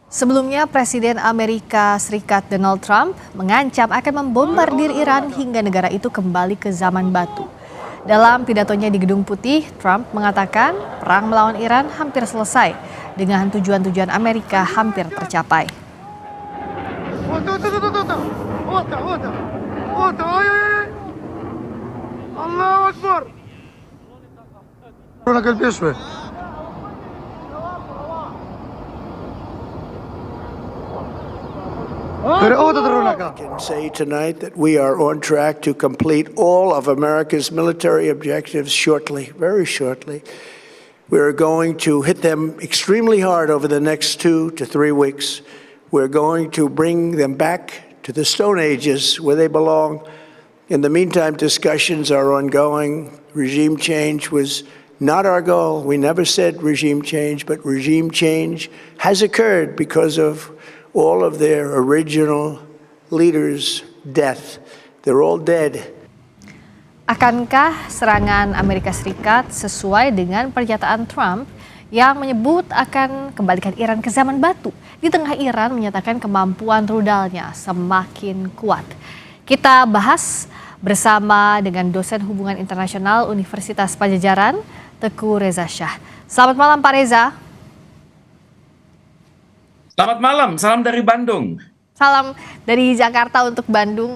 Sebelumnya, Presiden Amerika Serikat Donald Trump mengancam akan membombardir Iran hingga negara itu kembali ke zaman batu. Dalam pidatonya di Gedung Putih, Trump mengatakan perang melawan Iran hampir selesai dengan tujuan-tujuan Amerika hampir tercapai. Allahu Akbar. I can say tonight that we are on track to complete all of America's military objectives shortly, very shortly. We're going to hit them extremely hard over the next 2 to 3 weeks. We're going to bring them back to the Stone Ages where they belong. In the meantime, discussions are ongoing. Regime change was not our goal. We never said regime change, but regime change has occurred because of all of their original leaders' death. They're all dead. Akankah serangan Amerika Serikat sesuai dengan pernyataan Trump yang menyebut akan kembalikan Iran ke zaman batu di tengah Iran menyatakan kemampuan rudalnya semakin kuat? Kita bahas bersama dengan dosen hubungan internasional Universitas Padjadjaran, Teguh Reza Shah. Selamat malam Pak Reza. Selamat malam, salam dari Bandung. Salam dari Jakarta untuk Bandung.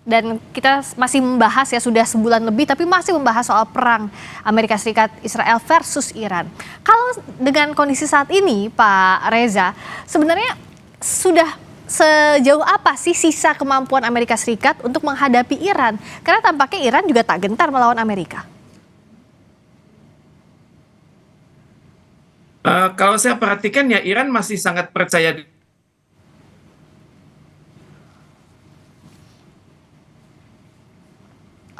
Dan kita masih membahas ya, sudah sebulan lebih tapi masih membahas soal perang Amerika Serikat Israel versus Iran. Kalau dengan kondisi saat ini Pak Reza, sebenarnya sudah sejauh apa sih sisa kemampuan Amerika Serikat untuk menghadapi Iran? Karena tampaknya Iran juga tak gentar melawan Amerika. Kalau saya perhatikan ya Iran masih sangat percaya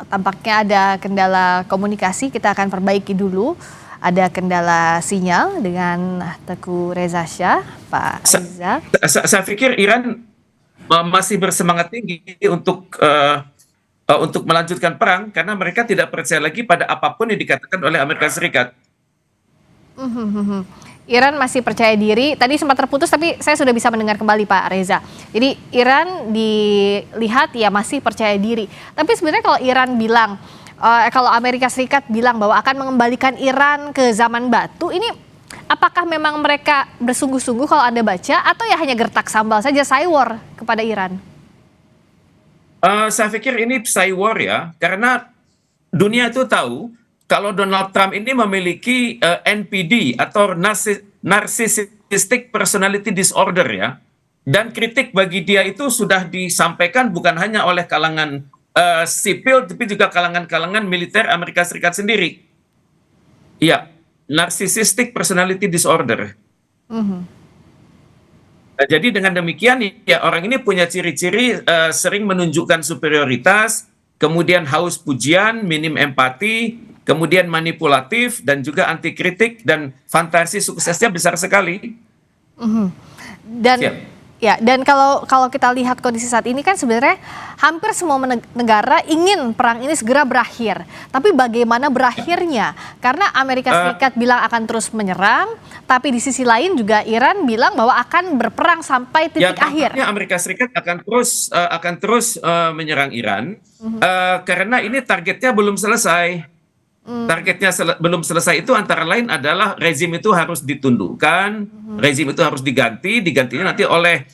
Tampaknya ada kendala komunikasi, kita akan perbaiki dulu. Ada kendala sinyal dengan Teguh Reza Shah, Pak Reza. Saya pikir Iran masih bersemangat tinggi untuk melanjutkan perang karena mereka tidak percaya lagi pada apapun yang dikatakan oleh Amerika Serikat. Iran masih percaya diri. Tadi sempat terputus tapi saya sudah bisa mendengar kembali Pak Reza. Jadi Iran dilihat ya masih percaya diri. Tapi sebenarnya kalau Iran bilang, kalau Amerika Serikat bilang bahwa akan mengembalikan Iran ke zaman batu, ini apakah memang mereka bersungguh-sungguh kalau Anda baca atau ya hanya gertak sambal saja cywar kepada Iran? Saya pikir ini cywar ya, karena dunia itu tahu kalau Donald Trump ini memiliki NPD atau Narcissistic Personality Disorder ya, dan kritik bagi dia itu sudah disampaikan bukan hanya oleh kalangan sipil, tapi juga kalangan-kalangan militer Amerika Serikat sendiri. Iya, Narcissistic Personality Disorder. Jadi dengan demikian ya orang ini punya ciri-ciri sering menunjukkan superioritas, kemudian haus pujian, minim empati, kemudian manipulatif dan juga anti kritik, dan fantasi suksesnya besar sekali. Dan ya, dan kalau kita lihat kondisi saat ini kan sebenarnya hampir semua negara ingin perang ini segera berakhir. Tapi bagaimana berakhirnya? Karena Amerika Serikat bilang akan terus menyerang, tapi di sisi lain juga Iran bilang bahwa akan berperang sampai titik akhir. Amerika Serikat akan terus menyerang Iran karena ini targetnya belum selesai. Targetnya belum selesai itu antara lain adalah rezim itu harus ditundukkan, rezim itu harus digantinya nanti oleh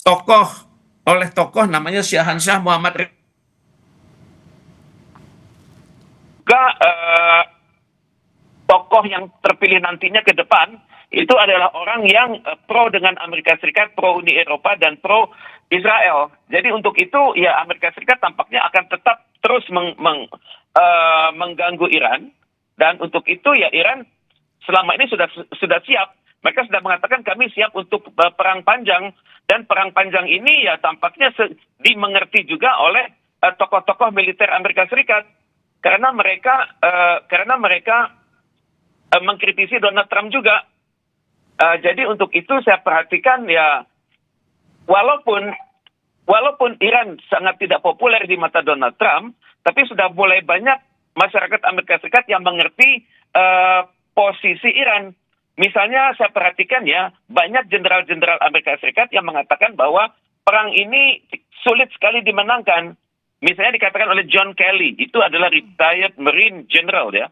tokoh namanya Syahansyah Muhammad. Tokoh yang terpilih nantinya ke depan itu adalah orang yang pro dengan Amerika Serikat, pro Uni Eropa dan pro Israel. Jadi untuk itu ya Amerika Serikat tampaknya akan tetap terus mengganggu Iran, dan untuk itu ya Iran selama ini sudah siap. Mereka sudah mengatakan kami siap untuk perang panjang, dan perang panjang ini ya tampaknya dimengerti juga oleh tokoh-tokoh militer Amerika Serikat karena mereka mengkritisi Donald Trump juga. Jadi untuk itu saya perhatikan ya walaupun Iran sangat tidak populer di mata Donald Trump, tapi sudah mulai banyak masyarakat Amerika Serikat yang mengerti posisi Iran. Misalnya saya perhatikan ya, banyak jenderal-jenderal Amerika Serikat yang mengatakan bahwa perang ini sulit sekali dimenangkan. Misalnya dikatakan oleh John Kelly, itu adalah retired Marine General ya,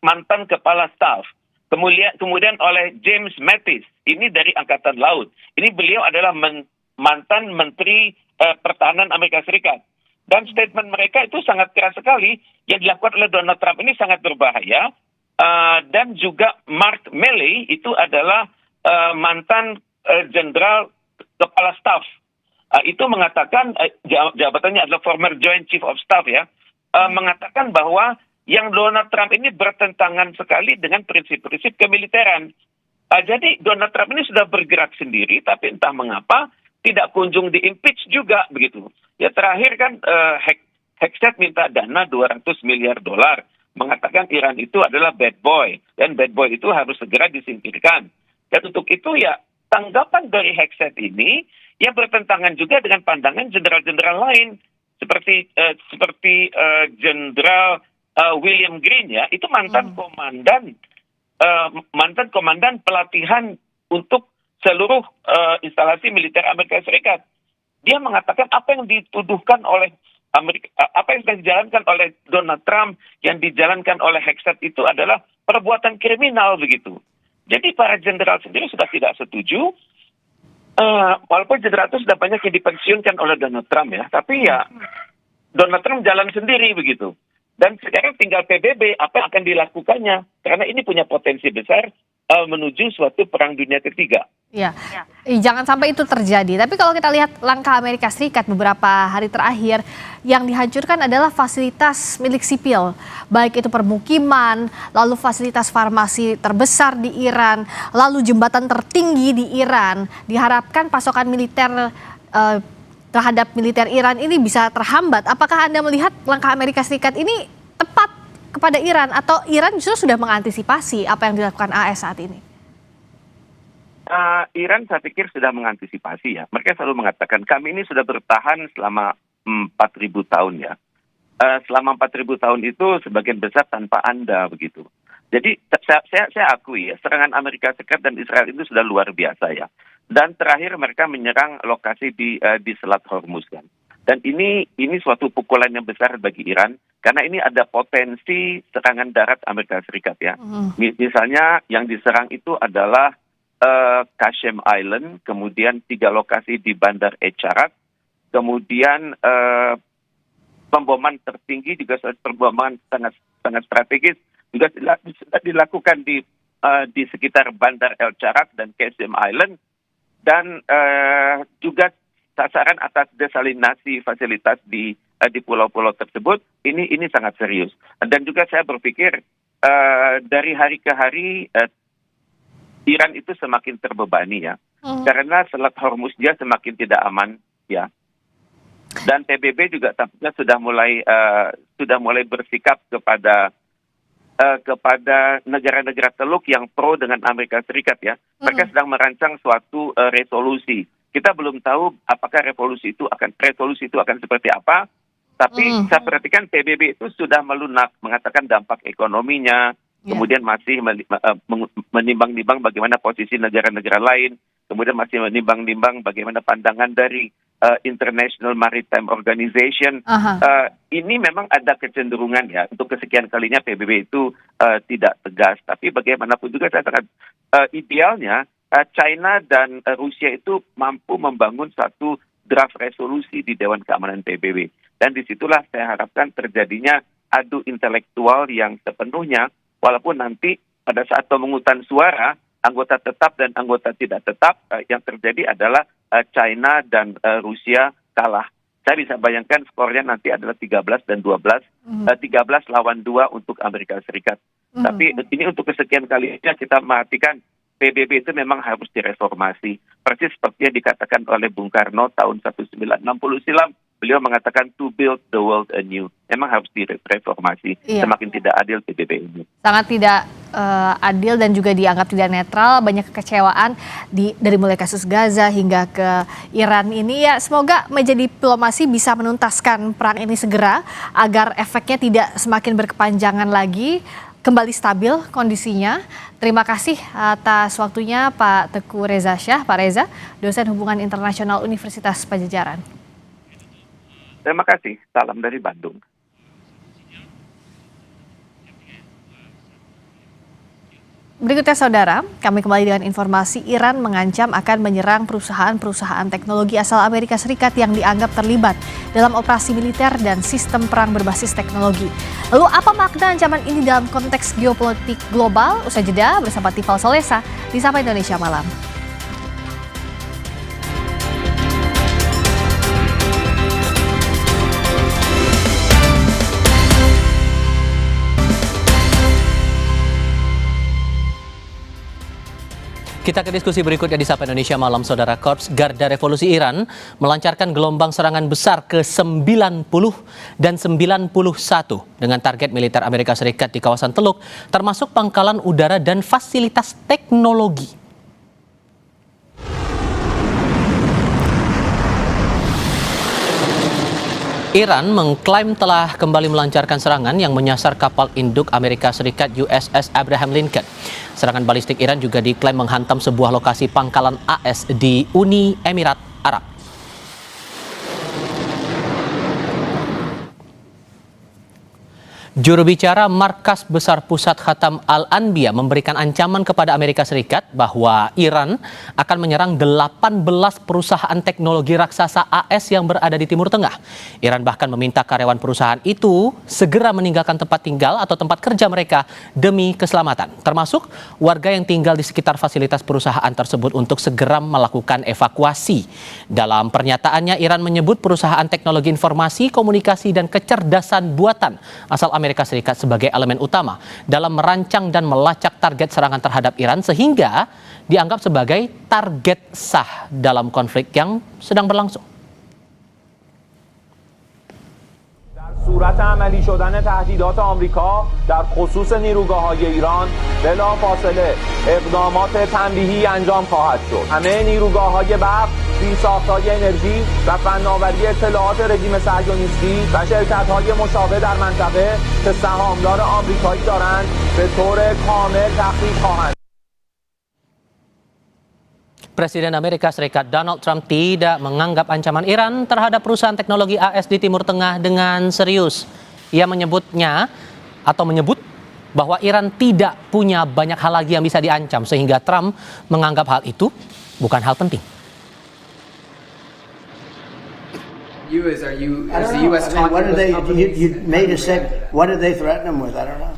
mantan kepala staf. Kemudian oleh James Mattis, ini dari Angkatan Laut. Ini beliau adalah mantan Menteri Pertahanan Amerika Serikat. Dan statement mereka itu sangat keras sekali. Yang dilakukan oleh Donald Trump ini sangat berbahaya. Dan juga Mark Milley itu adalah mantan jenderal kepala staf. Itu mengatakan, jabatannya adalah former Joint Chief of Staff ya, mengatakan bahwa yang Donald Trump ini bertentangan sekali dengan prinsip-prinsip kemiliteran. Jadi Donald Trump ini sudah bergerak sendiri, tapi entah mengapa tidak kunjung di-impeach juga begitu. Ya terakhir kan Hegseth minta dana $200 miliar, mengatakan Iran itu adalah bad boy, dan bad boy itu harus segera disingkirkan. Dan untuk itu ya tanggapan dari Hegseth ini ya bertentangan juga dengan pandangan jenderal-jenderal lain seperti Jenderal William Green ya, itu mantan komandan pelatihan untuk seluruh instalasi militer Amerika Serikat. Dia mengatakan apa yang dituduhkan oleh apa yang dijalankan oleh Donald Trump, yang dijalankan oleh Hegseth itu adalah perbuatan kriminal begitu. Jadi para jenderal sendiri sudah tidak setuju, walaupun jenderal itu sudah banyak yang dipensiunkan oleh Donald Trump ya, tapi ya Donald Trump jalan sendiri begitu. Dan sekarang tinggal PBB apa yang akan dilakukannya, karena ini punya potensi besar menuju suatu perang dunia ketiga. Ya, jangan sampai itu terjadi. Tapi kalau kita lihat langkah Amerika Serikat beberapa hari terakhir, yang dihancurkan adalah fasilitas milik sipil, baik itu permukiman, lalu fasilitas farmasi terbesar di Iran, lalu jembatan tertinggi di Iran. Diharapkan pasokan militer terhadap militer Iran ini bisa terhambat. Apakah Anda melihat langkah Amerika Serikat ini tepat kepada Iran, atau Iran justru sudah mengantisipasi apa yang dilakukan AS saat ini? Iran saya pikir sudah mengantisipasi ya. Mereka selalu mengatakan kami ini sudah bertahan selama 4.000 tahun ya. Selama 4.000 tahun itu sebagian besar tanpa Anda begitu. Jadi saya akui ya, serangan Amerika Serikat dan Israel itu sudah luar biasa ya. Dan terakhir mereka menyerang lokasi di Selat Hormuz kan. Dan ini suatu pukulan yang besar bagi Iran, karena ini ada potensi serangan darat Amerika Serikat ya. Misalnya yang diserang itu adalah Qasem Island, kemudian 3 lokasi di Bandar Echaraq, kemudian pemboman tertinggi juga pemboman sangat strategis juga sudah dilakukan di sekitar Bandar Echaraq dan Qasem Island, dan juga sasaran atas desalinasi fasilitas di pulau-pulau tersebut ini sangat serius. Dan juga saya berpikir dari hari ke hari Iran itu semakin terbebani ya, karena Selat Hormuz dia semakin tidak aman ya. Dan PBB juga tampaknya sudah mulai bersikap kepada negara-negara Teluk yang pro dengan Amerika Serikat ya. Mereka sedang merancang suatu resolusi. Kita belum tahu apakah resolusi itu akan seperti apa, tapi saya perhatikan PBB itu sudah melunak mengatakan dampak ekonominya, kemudian masih menimbang-nimbang bagaimana posisi negara-negara lain, kemudian masih menimbang-nimbang bagaimana pandangan dari International Maritime Organization. Ini memang ada kecenderungan ya, untuk kesekian kalinya PBB itu tidak tegas, tapi bagaimanapun juga saya sangat idealnya China dan Rusia itu mampu membangun satu draft resolusi di Dewan Keamanan PBB. Dan disitulah saya harapkan terjadinya adu intelektual yang sepenuhnya, walaupun nanti pada saat pemungutan suara, anggota tetap dan anggota tidak tetap, yang terjadi adalah China dan Rusia kalah. Saya bisa bayangkan skornya nanti adalah 13 dan 12, 13 lawan 2 untuk Amerika Serikat. Tapi ini untuk kesekian kalinya kita perhatikan PBB itu memang harus direformasi. Persis seperti yang dikatakan oleh Bung Karno tahun 1960 silam. Beliau mengatakan to build the world anew. Memang harus direformasi. Semakin tidak adil PBB ini. Sangat tidak Adil dan juga dianggap tidak netral. Banyak kekecewaan dari mulai kasus Gaza hingga ke Iran ini. Ya, semoga meja diplomasi bisa menuntaskan perang ini segera agar efeknya tidak semakin berkepanjangan lagi. Kembali stabil kondisinya. Terima kasih atas waktunya Pak Teguh Reza Syah, Pak Reza, dosen Hubungan Internasional Universitas Padjadjaran. Terima kasih. Salam dari Bandung. Berikutnya saudara, kami kembali dengan informasi Iran mengancam akan menyerang perusahaan-perusahaan teknologi asal Amerika Serikat yang dianggap terlibat dalam operasi militer dan sistem perang berbasis teknologi. Lalu apa makna ancaman ini dalam konteks geopolitik global? Usai jeda bersama Tifal Solesa di Sapa Indonesia Malam. Kita ke diskusi berikutnya di Sapa Indonesia Malam. Saudara, Korps Garda Revolusi Iran melancarkan gelombang serangan besar ke-90 dan 91 dengan target militer Amerika Serikat di kawasan Teluk, termasuk pangkalan udara dan fasilitas teknologi. Iran mengklaim telah kembali melancarkan serangan yang menyasar kapal induk Amerika Serikat USS Abraham Lincoln. Serangan balistik Iran juga diklaim menghantam sebuah lokasi pangkalan AS di Uni Emirat Arab. Juru bicara Markas Besar Pusat Khatam Al-Anbiya memberikan ancaman kepada Amerika Serikat bahwa Iran akan menyerang 18 perusahaan teknologi raksasa AS yang berada di Timur Tengah. Iran bahkan meminta karyawan perusahaan itu segera meninggalkan tempat tinggal atau tempat kerja mereka demi keselamatan, termasuk warga yang tinggal di sekitar fasilitas perusahaan tersebut untuk segera melakukan evakuasi. Dalam pernyataannya, Iran menyebut perusahaan teknologi informasi, komunikasi, dan kecerdasan buatan asal Amerika Serikat sebagai elemen utama dalam merancang dan melacak target serangan terhadap Iran sehingga dianggap sebagai target sah dalam konflik yang sedang berlangsung. صورت عملی شدن تهدیدات آمریکا در خصوص نیروگاه‌های ایران بلافاصله اقدامات تنبیهی انجام خواهد شد. همه نیروگاه‌های برق، زیرساخت‌های انرژی و فناوری اطلاعات رژیم صهیونیستی و شرکت‌های مشابه در منطقه که سهامدار آمریکایی دارند به طور کامل تخریب خواهند. Presiden Amerika Serikat Donald Trump tidak menganggap ancaman Iran terhadap perusahaan teknologi AS di Timur Tengah dengan serius. Ia menyebut bahwa Iran tidak punya banyak hal lagi yang bisa diancam sehingga Trump menganggap hal itu bukan hal penting. You made a statement. What did they threaten him with? I don't know.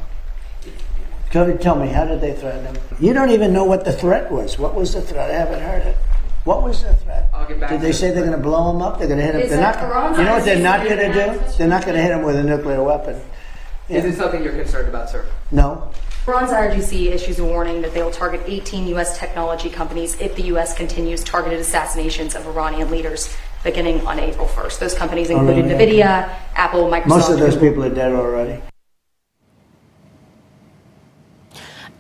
Tell me, how did they threaten him? You don't even know what the threat was. What was the threat? I haven't heard it. What was the threat? Did they say they're going to blow him up? They're going to hit him? You know what they're not going to do? They're not going to hit him with a nuclear weapon. Is it something you're concerned about, sir? No. Iran's IRGC issues a warning that they will target 18 U.S. technology companies if the U.S. continues targeted assassinations of Iranian leaders beginning on April 1st. Those companies included NVIDIA, Apple, Microsoft. Most of those people are dead already.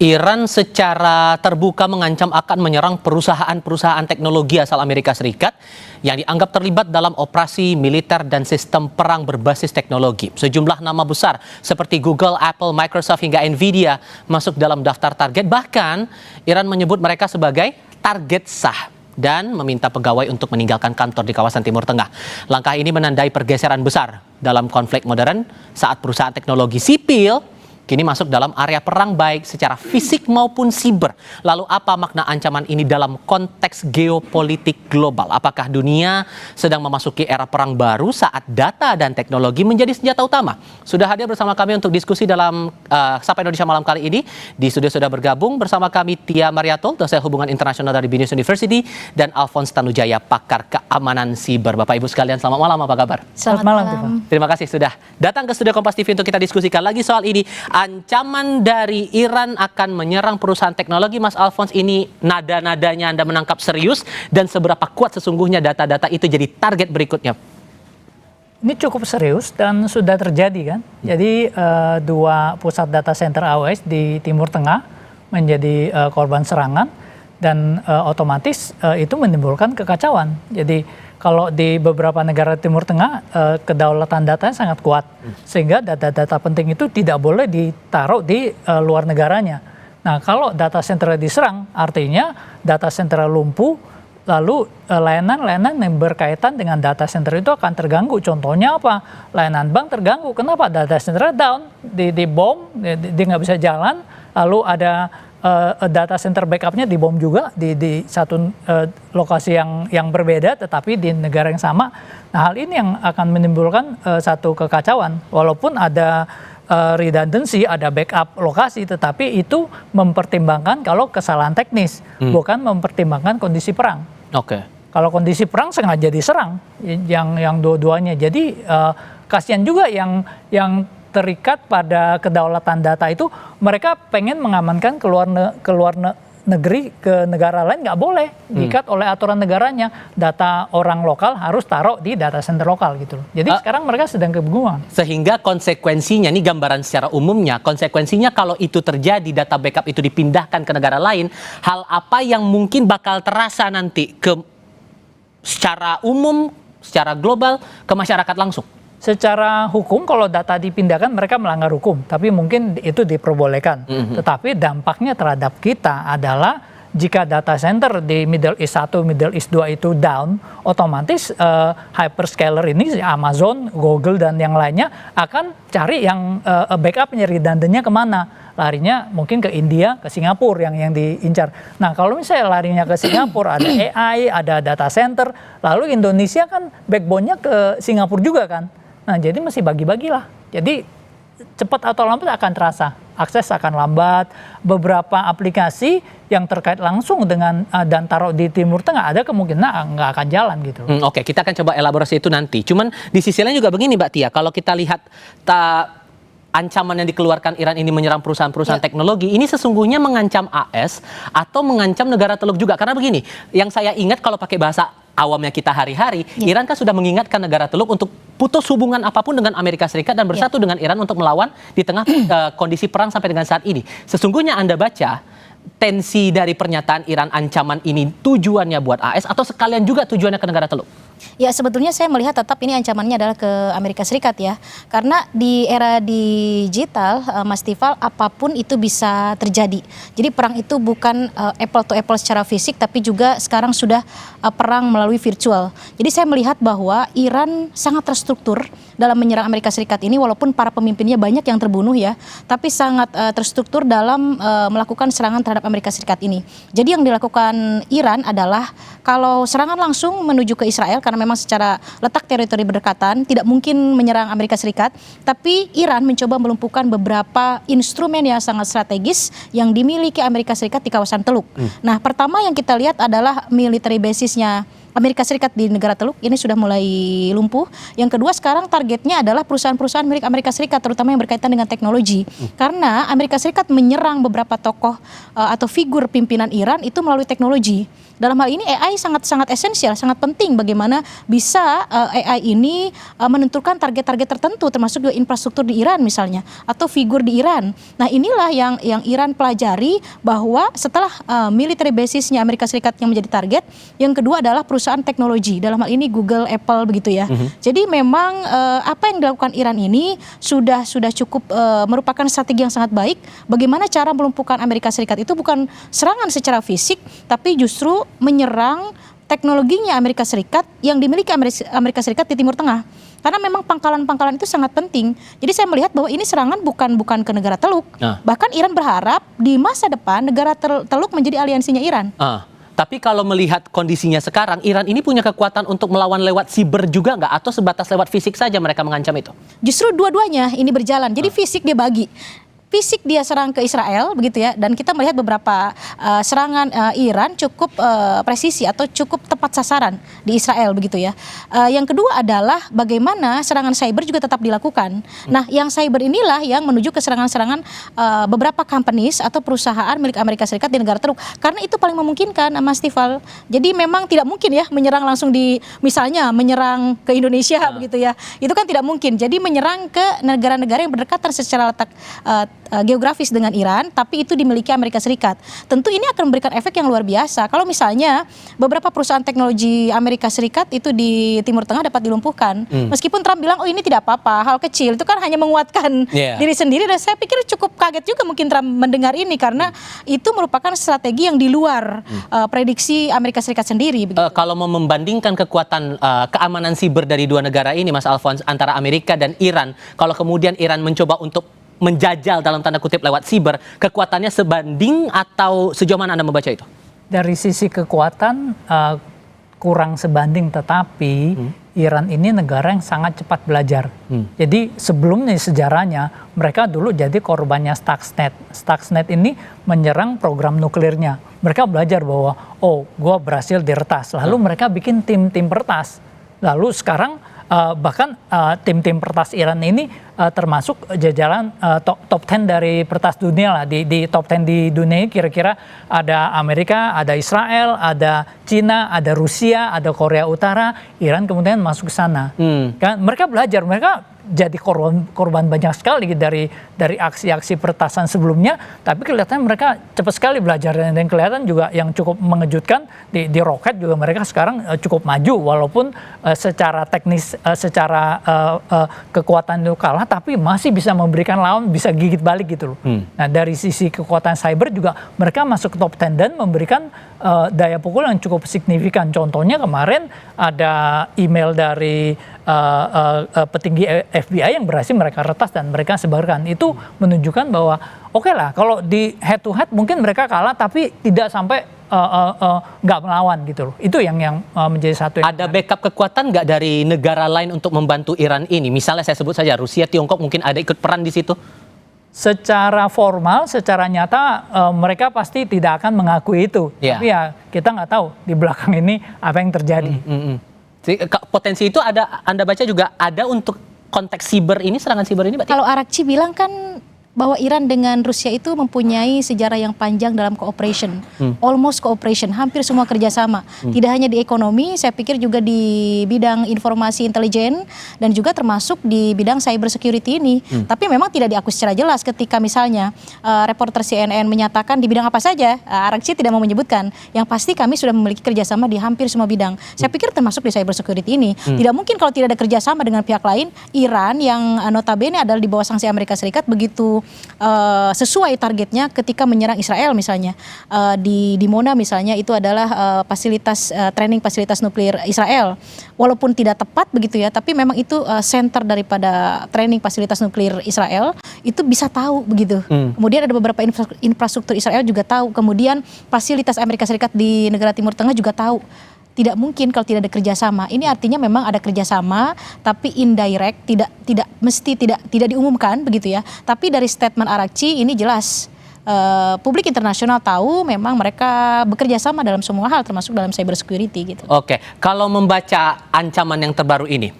Iran secara terbuka mengancam akan menyerang perusahaan-perusahaan teknologi asal Amerika Serikat yang dianggap terlibat dalam operasi militer dan sistem perang berbasis teknologi. Sejumlah nama besar seperti Google, Apple, Microsoft hingga Nvidia masuk dalam daftar target. Bahkan Iran menyebut mereka sebagai target sah dan meminta pegawai untuk meninggalkan kantor di kawasan Timur Tengah. Langkah ini menandai pergeseran besar dalam konflik modern saat perusahaan teknologi sipil kini masuk dalam area perang baik secara fisik maupun siber. Lalu apa makna ancaman ini dalam konteks geopolitik global? Apakah dunia sedang memasuki era perang baru saat data dan teknologi menjadi senjata utama? Sudah hadir bersama kami untuk diskusi dalam Sapa Indonesia Malam kali ini. Di studio sudah bergabung bersama kami Tia Mariatul, dosen hubungan internasional dari BINUS University, dan Alphonse Tanujaya, pakar keamanan siber. Bapak Ibu sekalian, selamat malam, apa kabar? Selamat malam. Terima kasih sudah datang ke studio Kompas TV untuk kita diskusikan lagi soal ini. Ancaman dari Iran akan menyerang perusahaan teknologi, Mas Alphonse, ini nada-nadanya Anda menangkap serius dan seberapa kuat sesungguhnya data-data itu jadi target berikutnya? Ini cukup serius dan sudah terjadi kan. Jadi dua pusat data center AWS di Timur Tengah menjadi korban serangan dan otomatis itu menimbulkan kekacauan. Jadi kalau di beberapa negara Timur Tengah kedaulatan datanya sangat kuat sehingga data-data penting itu tidak boleh ditaruh di luar negaranya. Nah, kalau data center diserang artinya data center lumpuh, lalu layanan-layanan yang berkaitan dengan data center itu akan terganggu. Contohnya apa? Layanan bank terganggu. Kenapa? Data center down, di bom, dia nggak bisa jalan. Lalu ada data center backupnya dibom juga di satu lokasi yang berbeda tetapi di negara yang sama. Nah, hal ini yang akan menimbulkan satu kekacauan walaupun ada redundancy, ada backup lokasi, tetapi itu mempertimbangkan kalau kesalahan teknis, bukan mempertimbangkan kondisi perang. Oke. Kalau kondisi perang sengaja diserang yang dua-duanya. Jadi kasihan juga yang terikat pada kedaulatan data itu, mereka pengen mengamankan keluar negeri ke negara lain, nggak boleh diikat oleh aturan negaranya. Data orang lokal harus taruh di data center lokal gitu loh. Jadi sekarang mereka sedang kebingungan. Sehingga konsekuensinya, ini gambaran secara umumnya, konsekuensinya kalau itu terjadi, data backup itu dipindahkan ke negara lain, hal apa yang mungkin bakal terasa nanti secara umum, secara global ke masyarakat langsung? secara hukum kalau data dipindahkan mereka melanggar hukum, tapi mungkin itu diperbolehkan. Tetapi dampaknya terhadap kita adalah jika data center di Middle East 1, Middle East 2 itu down, otomatis hyperscaler ini Amazon, Google dan yang lainnya akan cari yang backupnya, redundannya kemana? Larinya mungkin ke India, ke Singapura yang diincar. Nah kalau misalnya larinya ke Singapura, ada AI, ada data center, lalu Indonesia kan backbone-nya ke Singapura juga kan. Nah jadi mesti bagi-bagilah. Jadi cepat atau lambat akan terasa. Akses akan lambat. Beberapa aplikasi yang terkait langsung dengan dan taruh di Timur Tengah ada kemungkinan nggak akan jalan gitu. Oke, kita akan coba elaborasi itu nanti. Cuman di sisi lain juga begini Mbak Tia, kalau kita lihat ancaman yang dikeluarkan Iran ini menyerang perusahaan-perusahaan teknologi, ini sesungguhnya mengancam AS atau mengancam negara teluk juga. Karena begini, yang saya ingat kalau pakai bahasa awamnya kita hari-hari, Iran kan sudah mengingatkan negara teluk untuk putus hubungan apapun dengan Amerika Serikat dan bersatu dengan Iran untuk melawan di tengah kondisi perang sampai dengan saat ini. Sesungguhnya Anda baca tensi dari pernyataan Iran ancaman ini tujuannya buat AS atau sekalian juga tujuannya ke negara teluk? Ya sebetulnya saya melihat tetap ini ancamannya adalah ke Amerika Serikat ya. Karena di era digital, Mas Tifal, apapun itu bisa terjadi. Jadi perang itu bukan apple to apple secara fisik, tapi juga sekarang sudah perang melalui virtual. Jadi saya melihat bahwa Iran sangat terstruktur dalam menyerang Amerika Serikat ini, walaupun para pemimpinnya banyak yang terbunuh ya, tapi sangat terstruktur dalam melakukan serangan terhadap Amerika Serikat ini. Jadi yang dilakukan Iran adalah kalau serangan langsung menuju ke Israel, karena memang secara letak teritori berdekatan tidak mungkin menyerang Amerika Serikat, tapi Iran mencoba melumpuhkan beberapa instrumen yang sangat strategis yang dimiliki Amerika Serikat di kawasan Teluk. Nah, pertama yang kita lihat adalah military basisnya Amerika Serikat di negara Teluk ini sudah mulai lumpuh. Yang kedua, sekarang targetnya adalah perusahaan-perusahaan milik Amerika Serikat, terutama yang berkaitan dengan teknologi. Karena Amerika Serikat menyerang beberapa tokoh atau figur pimpinan Iran itu melalui teknologi. Dalam hal ini AI sangat-sangat esensial, sangat penting bagaimana bisa AI ini menentukan target-target tertentu, termasuk juga infrastruktur di Iran misalnya, atau figur di Iran. Nah inilah yang Iran pelajari, bahwa setelah military basisnya Amerika Serikat yang menjadi target, yang kedua adalah perusahaan teknologi, dalam hal ini Google, Apple begitu ya. Jadi memang apa yang dilakukan Iran ini sudah cukup merupakan strategi yang sangat baik. Bagaimana cara melumpuhkan Amerika Serikat itu bukan serangan secara fisik, tapi justru menyerang teknologinya Amerika Serikat yang dimiliki Amerika Serikat di Timur Tengah. Karena memang pangkalan-pangkalan itu sangat penting. Jadi saya melihat bahwa ini serangan bukan ke negara Teluk. Bahkan Iran berharap di masa depan negara Teluk menjadi aliansinya Iran. Tapi kalau melihat kondisinya sekarang, Iran ini punya kekuatan untuk melawan lewat siber juga nggak? Atau sebatas lewat fisik saja mereka mengancam itu? Justru dua-duanya ini berjalan. Jadi fisik dia bagi. Fisik dia serang ke Israel begitu ya, dan kita melihat beberapa serangan Iran cukup presisi atau cukup tepat sasaran di Israel begitu ya. Yang kedua adalah bagaimana serangan cyber juga tetap dilakukan. Nah, yang cyber inilah yang menuju ke serangan-serangan beberapa companies atau perusahaan milik Amerika Serikat di negara Teluk. Karena itu paling memungkinkan, Mas Tifal. Jadi memang tidak mungkin ya menyerang langsung misalnya menyerang ke Indonesia begitu ya. Itu kan tidak mungkin. Jadi menyerang ke negara-negara yang berdekatan secara letak geografis dengan Iran, tapi itu dimiliki Amerika Serikat. Tentu ini akan memberikan efek yang luar biasa. Kalau misalnya beberapa perusahaan teknologi Amerika Serikat itu di Timur Tengah dapat dilumpuhkan, meskipun Trump bilang, oh ini tidak apa-apa, hal kecil, itu kan hanya menguatkan diri sendiri. Dan saya pikir cukup kaget juga mungkin Trump mendengar ini, karena itu merupakan strategi yang di luar prediksi Amerika Serikat sendiri. Kalau mau membandingkan kekuatan keamanan siber dari dua negara ini, Mas Alphonse, antara Amerika dan Iran, kalau kemudian Iran mencoba untuk menjajal dalam tanda kutip lewat siber, kekuatannya sebanding atau sejauh mana Anda membaca itu? Dari sisi kekuatan kurang sebanding, tetapi Iran ini negara yang sangat cepat belajar. Jadi sebelumnya sejarahnya mereka dulu jadi korbannya Stuxnet. Stuxnet ini menyerang program nuklirnya. Mereka belajar bahwa gue berhasil diretas. Lalu mereka bikin tim-tim peretas. Lalu sekarang bahkan tim-tim peretas Iran ini termasuk jajaran top 10 dari peretas dunia lah. Di top 10 di dunia kira-kira ada Amerika, ada Israel, ada Cina, ada Rusia, ada Korea Utara, Iran kemudian masuk ke sana. Kan mereka belajar, mereka jadi korban banyak sekali dari aksi-aksi peretasan sebelumnya, tapi kelihatannya mereka cepat sekali belajar dan kelihatan juga yang cukup mengejutkan di roket juga mereka sekarang cukup maju walaupun secara teknis secara kekuatan itu kalah, tapi masih bisa memberikan lawan bisa gigit balik gitu loh. Nah dari sisi kekuatan cyber juga mereka masuk ke top 10 dan memberikan daya pukul yang cukup signifikan. Contohnya kemarin ada email dari petinggi FBI yang berhasil mereka retas dan mereka sebarkan. Itu menunjukkan bahwa oke lah kalau di head to head mungkin mereka kalah tapi tidak sampai nggak melawan gitu loh. Itu yang menjadi satu. Ada backup kekuatan nggak dari negara lain untuk membantu Iran ini? Misalnya saya sebut saja Rusia, Tiongkok mungkin ada ikut peran di situ? Secara formal, secara nyata mereka pasti tidak akan mengakui itu. Tapi ya kita nggak tahu di belakang ini apa yang terjadi. Potensi itu ada, Anda baca juga ada untuk konteks siber ini, serangan siber ini? Kalau Arakci bilang kan bahwa Iran dengan Rusia itu mempunyai sejarah yang panjang dalam cooperation, almost cooperation, hampir semua kerjasama. Tidak hanya di ekonomi, saya pikir juga di bidang informasi intelijen dan juga termasuk di bidang cyber security ini. Tapi memang tidak diakui secara jelas ketika misalnya reporter CNN menyatakan di bidang apa saja, Arakci tidak mau menyebutkan. Yang pasti kami sudah memiliki kerjasama di hampir semua bidang. Saya pikir termasuk di cyber security ini. Tidak mungkin kalau tidak ada kerjasama dengan pihak lain. Iran yang notabene adalah di bawah sanksi Amerika Serikat begitu sesuai targetnya ketika menyerang Israel misalnya di Dimona misalnya itu adalah fasilitas training fasilitas nuklir Israel, walaupun tidak tepat begitu ya, tapi memang itu center daripada training fasilitas nuklir Israel itu bisa tahu begitu. Kemudian ada beberapa infrastruktur Israel juga tahu, kemudian fasilitas Amerika Serikat di negara Timur Tengah juga tahu. Tidak mungkin kalau tidak ada kerjasama. Ini artinya memang ada kerjasama, tapi indirect, tidak mesti tidak diumumkan begitu ya. Tapi dari statement Arakci ini jelas publik internasional tahu memang mereka bekerja sama dalam semua hal, termasuk dalam cyber security gitu. Oke, kalau membaca ancaman yang terbaru ini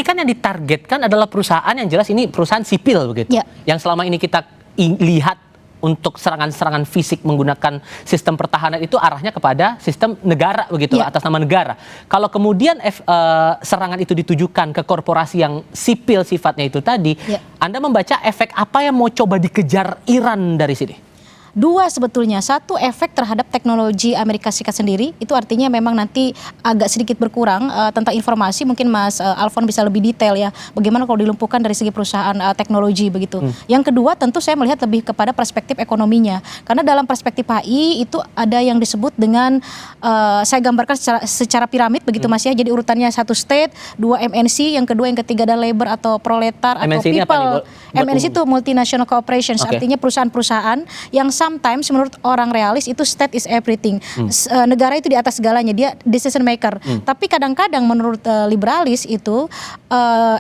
kan yang ditargetkan adalah perusahaan yang jelas ini perusahaan sipil begitu. Yang selama ini kita lihat untuk serangan-serangan fisik menggunakan sistem pertahanan itu arahnya kepada sistem negara begitu, atas nama negara. Kalau kemudian serangan itu ditujukan ke korporasi yang sipil sifatnya itu tadi, Anda membaca efek apa yang mau coba dikejar Iran dari sini? Dua sebetulnya, satu efek terhadap teknologi Amerika Serikat sendiri, itu artinya memang nanti agak sedikit berkurang tentang informasi, mungkin Mas Alfon bisa lebih detail ya, bagaimana kalau dilumpuhkan dari segi perusahaan teknologi begitu. Yang kedua tentu saya melihat lebih kepada perspektif ekonominya, karena dalam perspektif HI itu ada yang disebut dengan, saya gambarkan secara piramid begitu Mas ya, jadi urutannya satu state, dua MNC, yang kedua yang ketiga ada labor atau proletar atau people. MNC itu multinational corporations, artinya perusahaan-perusahaan yang sometimes menurut orang realis itu state is everything. Negara itu di atas segalanya, dia decision maker. Tapi kadang-kadang menurut liberalis itu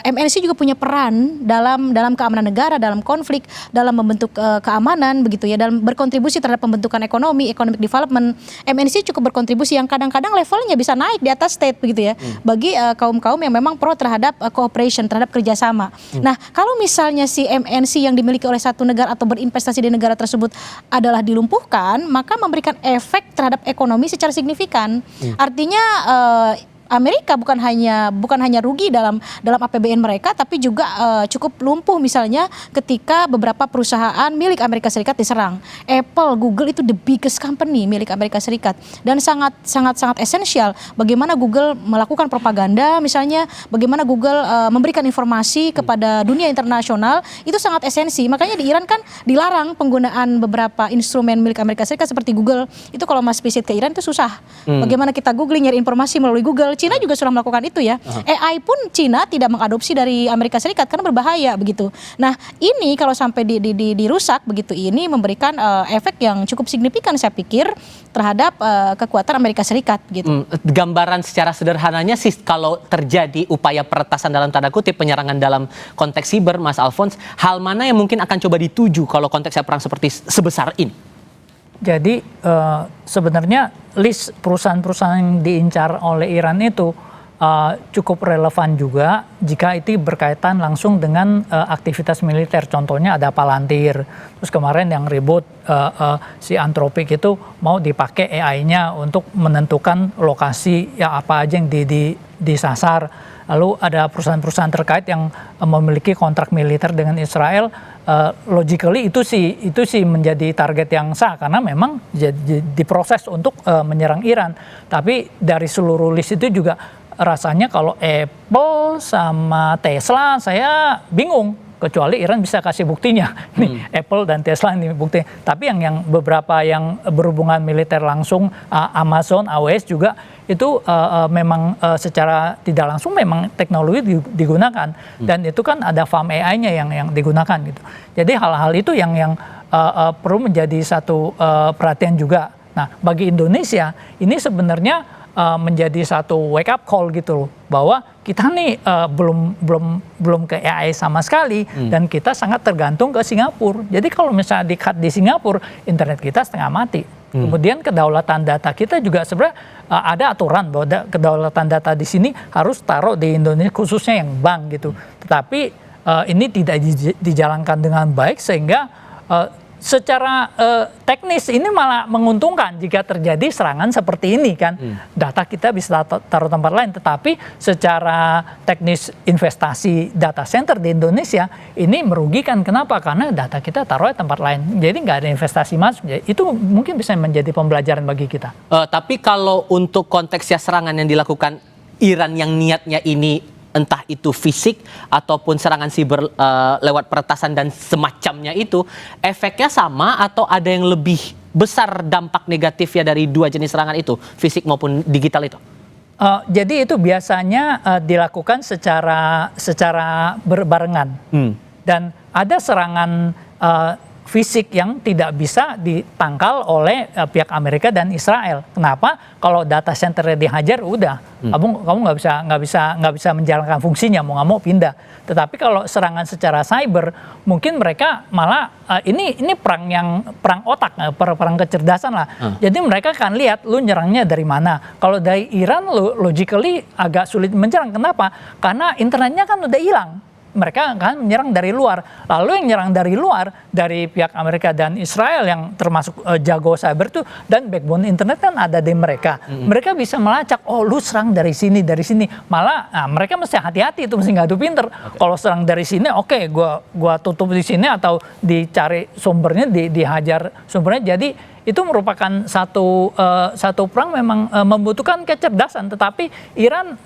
MNC juga punya peran dalam keamanan negara, dalam konflik, dalam membentuk keamanan begitu ya, dalam berkontribusi terhadap pembentukan ekonomi, economic development. MNC cukup berkontribusi yang kadang-kadang levelnya bisa naik di atas state begitu ya. Bagi kaum-kaum yang memang pro terhadap cooperation, terhadap kerjasama. Nah, kalau misalnya si MNC yang dimiliki oleh satu negara atau berinvestasi di negara tersebut adalah dilumpuhkan, maka memberikan efek terhadap ekonomi secara signifikan. Artinya Amerika bukan hanya rugi dalam APBN mereka, tapi juga cukup lumpuh misalnya ketika beberapa perusahaan milik Amerika Serikat diserang. Apple, Google itu the biggest company milik Amerika Serikat dan sangat esensial bagaimana Google melakukan propaganda misalnya, bagaimana Google memberikan informasi kepada dunia internasional, itu sangat esensi. Makanya di Iran kan dilarang penggunaan beberapa instrumen milik Amerika Serikat seperti Google. Itu kalau Mas visit ke Iran itu susah. Bagaimana kita googling nyari informasi melalui Google. Cina juga sudah melakukan itu ya. AI pun Cina tidak mengadopsi dari Amerika Serikat karena berbahaya begitu. Nah, ini kalau sampai dirusak begitu, ini memberikan efek yang cukup signifikan saya pikir terhadap kekuatan Amerika Serikat gitu. Gambaran secara sederhananya sih kalau terjadi upaya peretasan dalam tanda kutip, penyerangan dalam konteks siber, Mas Alfons, hal mana yang mungkin akan coba dituju kalau konteksnya perang seperti sebesar ini? Jadi sebenarnya list perusahaan-perusahaan yang diincar oleh Iran itu cukup relevan juga jika itu berkaitan langsung dengan aktivitas militer. Contohnya ada Palantir, terus kemarin yang ribut si Anthropic itu mau dipakai AI-nya untuk menentukan lokasi ya apa aja yang disasar. lalu ada perusahaan-perusahaan terkait yang memiliki kontrak militer dengan Israel. Logically itu sih menjadi target yang sah karena memang diproses untuk menyerang Iran. Tapi dari seluruh list itu juga rasanya kalau Apple sama Tesla saya bingung. Kecuali Iran bisa kasih buktinya, nih Apple dan Tesla ini bukti. Tapi yang beberapa yang berhubungan militer langsung, Amazon, AWS juga itu memang secara tidak langsung memang teknologi digunakan dan itu kan ada farm AI-nya yang digunakan gitu. Jadi hal-hal itu yang perlu menjadi satu perhatian juga. Nah, bagi Indonesia ini sebenarnya menjadi satu wake up call gitu loh, bahwa kita nih belum ke AI sama sekali dan kita sangat tergantung ke Singapura. Jadi kalau misalnya di-cut di Singapura, internet kita setengah mati. Kemudian kedaulatan data kita juga sebenarnya ada aturan bahwa kedaulatan data di sini harus taruh di Indonesia, khususnya yang bank gitu. Tetapi ini tidak dijalankan dengan baik sehingga secara teknis ini malah menguntungkan jika terjadi serangan seperti ini kan. Data kita bisa taruh tempat lain, tetapi secara teknis investasi data center di Indonesia ini merugikan. Kenapa? Karena data kita taruh di tempat lain. Jadi nggak ada investasi masuk. Itu mungkin bisa menjadi pembelajaran bagi kita. Tapi kalau untuk konteksnya serangan yang dilakukan Iran yang niatnya ini entah itu fisik ataupun serangan siber lewat peretasan dan semacamnya itu, efeknya sama atau ada yang lebih besar dampak negatifnya dari dua jenis serangan itu, fisik maupun digital itu? Jadi itu biasanya dilakukan secara berbarengan dan ada serangan fisik yang tidak bisa ditangkal oleh pihak Amerika dan Israel. Kenapa? Kalau data centernya dihajar, udah kamu nggak bisa menjalankan fungsinya, mau nggak mau pindah. Tetapi kalau serangan secara cyber, mungkin mereka malah ini perang otak, perang kecerdasan lah. Jadi mereka akan lihat lu nyerangnya dari mana. Kalau dari Iran, logically agak sulit menyerang. Kenapa? Karena internetnya kan udah hilang. Mereka kan menyerang dari luar. Lalu yang menyerang dari luar, dari pihak Amerika dan Israel yang termasuk jago cyber tuh, dan backbone internet kan ada di mereka. Mereka bisa melacak, oh lu serang dari sini. Malah mereka mesti hati-hati, itu mesti ngadu pinter. Kalau serang dari sini, oke, gua tutup di sini atau dicari sumbernya, dihajar sumbernya. Jadi itu merupakan satu perang memang membutuhkan kecerdasan. Tetapi Iran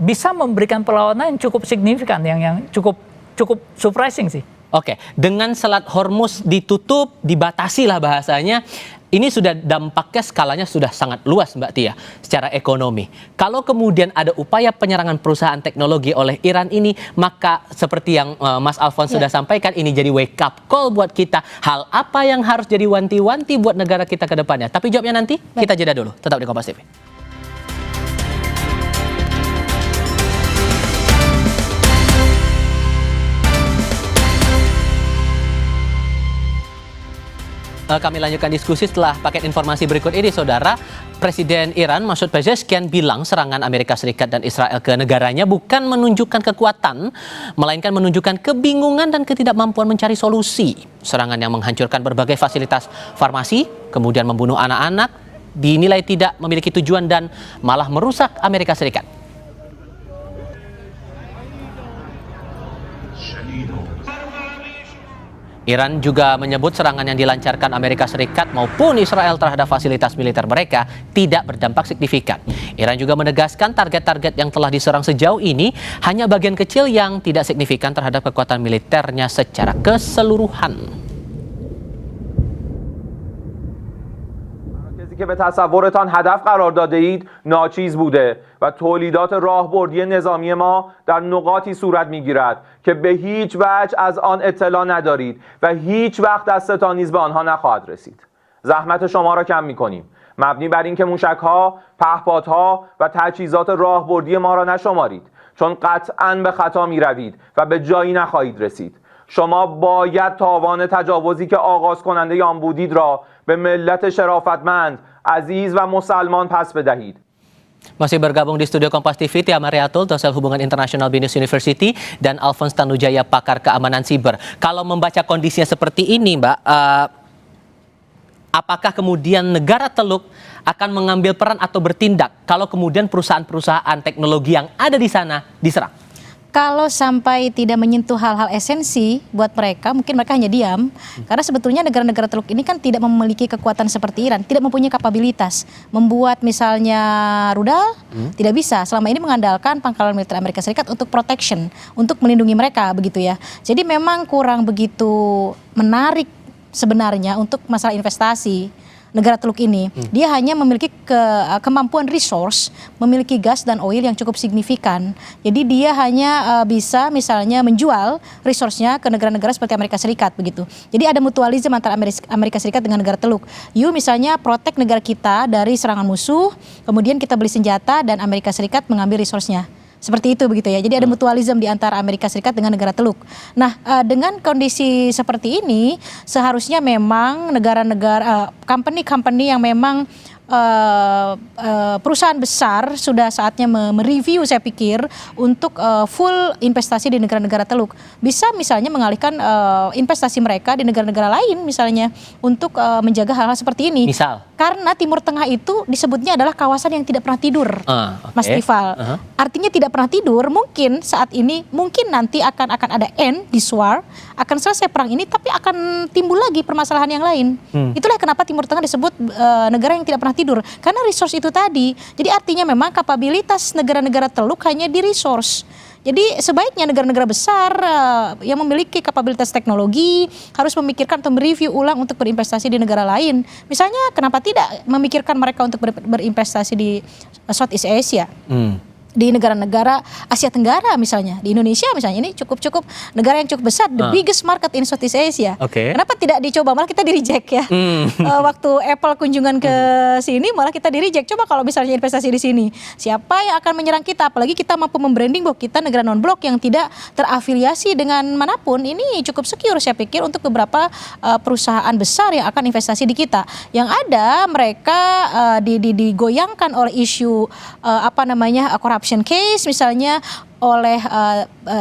bisa memberikan perlawanan yang cukup signifikan, yang cukup surprising sih. Oke, dengan Selat Hormuz ditutup, dibatasi lah bahasanya, ini sudah dampaknya skalanya sudah sangat luas Mbak Tia secara ekonomi. Kalau kemudian ada upaya penyerangan perusahaan teknologi oleh Iran ini, maka seperti yang Mas Alfons sudah sampaikan, ini jadi wake up call buat kita. Hal apa yang harus jadi wanti-wanti buat negara kita ke depannya? Tapi jawabnya nanti, kita jeda dulu. Tetap di Kompas TV. Kami lanjutkan diskusi setelah paket informasi berikut ini, Saudara. Presiden Iran Masoud Pezeshkian bilang serangan Amerika Serikat dan Israel ke negaranya bukan menunjukkan kekuatan, melainkan menunjukkan kebingungan dan ketidakmampuan mencari solusi. Serangan yang menghancurkan berbagai fasilitas farmasi, kemudian membunuh anak-anak, dinilai tidak memiliki tujuan dan malah merusak Amerika Serikat. Iran juga menyebut serangan yang dilancarkan Amerika Serikat maupun Israel terhadap fasilitas militer mereka tidak berdampak signifikan. Iran juga menegaskan target-target yang telah diserang sejauh ini hanya bagian kecil yang tidak signifikan terhadap kekuatan militernya secara keseluruhan. که به تصورتان هدف قرار داده اید ناچیز بوده و تولیدات راهبردی نظامی ما در نقاطی صورت میگیرد که به هیچ وجه از آن اطلاع ندارید و هیچ وقت دستتان نیز به آنها نخواهد رسید. زحمت شما را کم میکنیم، مبنی بر اینکه موشک‌ها، پهپادها و تجهیزات راهبردی ما را نشمارید، چون قطعاً به خطا میروید و به جایی نخواهید رسید. شما باید تاوان تجاوزی که آغاز کننده آن بودید را به ملت شرافتمند، aziz wa musalman pas bedahid. Masih bergabung di studio Kompas TV, Tia Mariatul, dosen hubungan internasional BINUS University, dan Alfons Tanujaya, pakar keamanan siber. Kalau membaca kondisinya seperti ini, Mbak, apakah kemudian negara Teluk akan mengambil peran atau bertindak kalau kemudian perusahaan-perusahaan teknologi yang ada di sana diserang? Kalau sampai tidak menyentuh hal-hal esensi buat mereka, mungkin mereka hanya diam. Karena sebetulnya negara-negara Teluk ini kan tidak memiliki kekuatan seperti Iran, tidak mempunyai kapabilitas membuat misalnya rudal, tidak bisa. Selama ini mengandalkan pangkalan militer Amerika Serikat untuk protection, untuk melindungi mereka begitu ya. Jadi memang kurang begitu menarik sebenarnya untuk masalah investasi negara Teluk ini. Dia hanya memiliki kemampuan resource, memiliki gas dan oil yang cukup signifikan. Jadi dia hanya bisa misalnya menjual resource-nya ke negara-negara seperti Amerika Serikat begitu. Jadi ada mutualisme antara Amerika Serikat dengan negara Teluk. You misalnya protect negara kita dari serangan musuh, kemudian kita beli senjata dan Amerika Serikat mengambil resource-nya. Seperti itu begitu ya. Jadi ada mutualisme di antara Amerika Serikat dengan negara Teluk. Nah, dengan kondisi seperti ini seharusnya memang negara-negara company-company yang memang perusahaan besar sudah saatnya mereview saya pikir untuk full investasi di negara-negara Teluk. Bisa misalnya mengalihkan investasi mereka di negara-negara lain misalnya untuk menjaga hal-hal seperti ini. Misal? Karena Timur Tengah itu disebutnya adalah kawasan yang tidak pernah tidur, Mas Tifal. Artinya tidak pernah tidur, mungkin saat ini, mungkin nanti akan ada end di war, akan selesai perang ini, tapi akan timbul lagi permasalahan yang lain. Itulah kenapa Timur Tengah disebut negara yang tidak pernah tidur, karena resource itu tadi. Jadi artinya memang kapabilitas negara-negara Teluk hanya di resource. Jadi sebaiknya negara-negara besar yang memiliki kapabilitas teknologi harus memikirkan atau mereview ulang untuk berinvestasi di negara lain. Misalnya kenapa tidak memikirkan mereka untuk berinvestasi di Southeast Asia? Di negara-negara Asia Tenggara misalnya, di Indonesia misalnya, ini cukup negara yang cukup besar, the biggest market in Southeast Asia. Kenapa tidak dicoba, malah kita di reject ya. Waktu Apple kunjungan ke sini malah kita di reject. Coba kalau misalnya investasi di sini, siapa yang akan menyerang kita? Apalagi kita mampu membranding bahwa kita negara non-blok yang tidak terafiliasi dengan manapun. Ini cukup secure saya pikir untuk beberapa perusahaan besar yang akan investasi di kita. Yang ada mereka digoyangkan oleh isu corruption case misalnya, oleh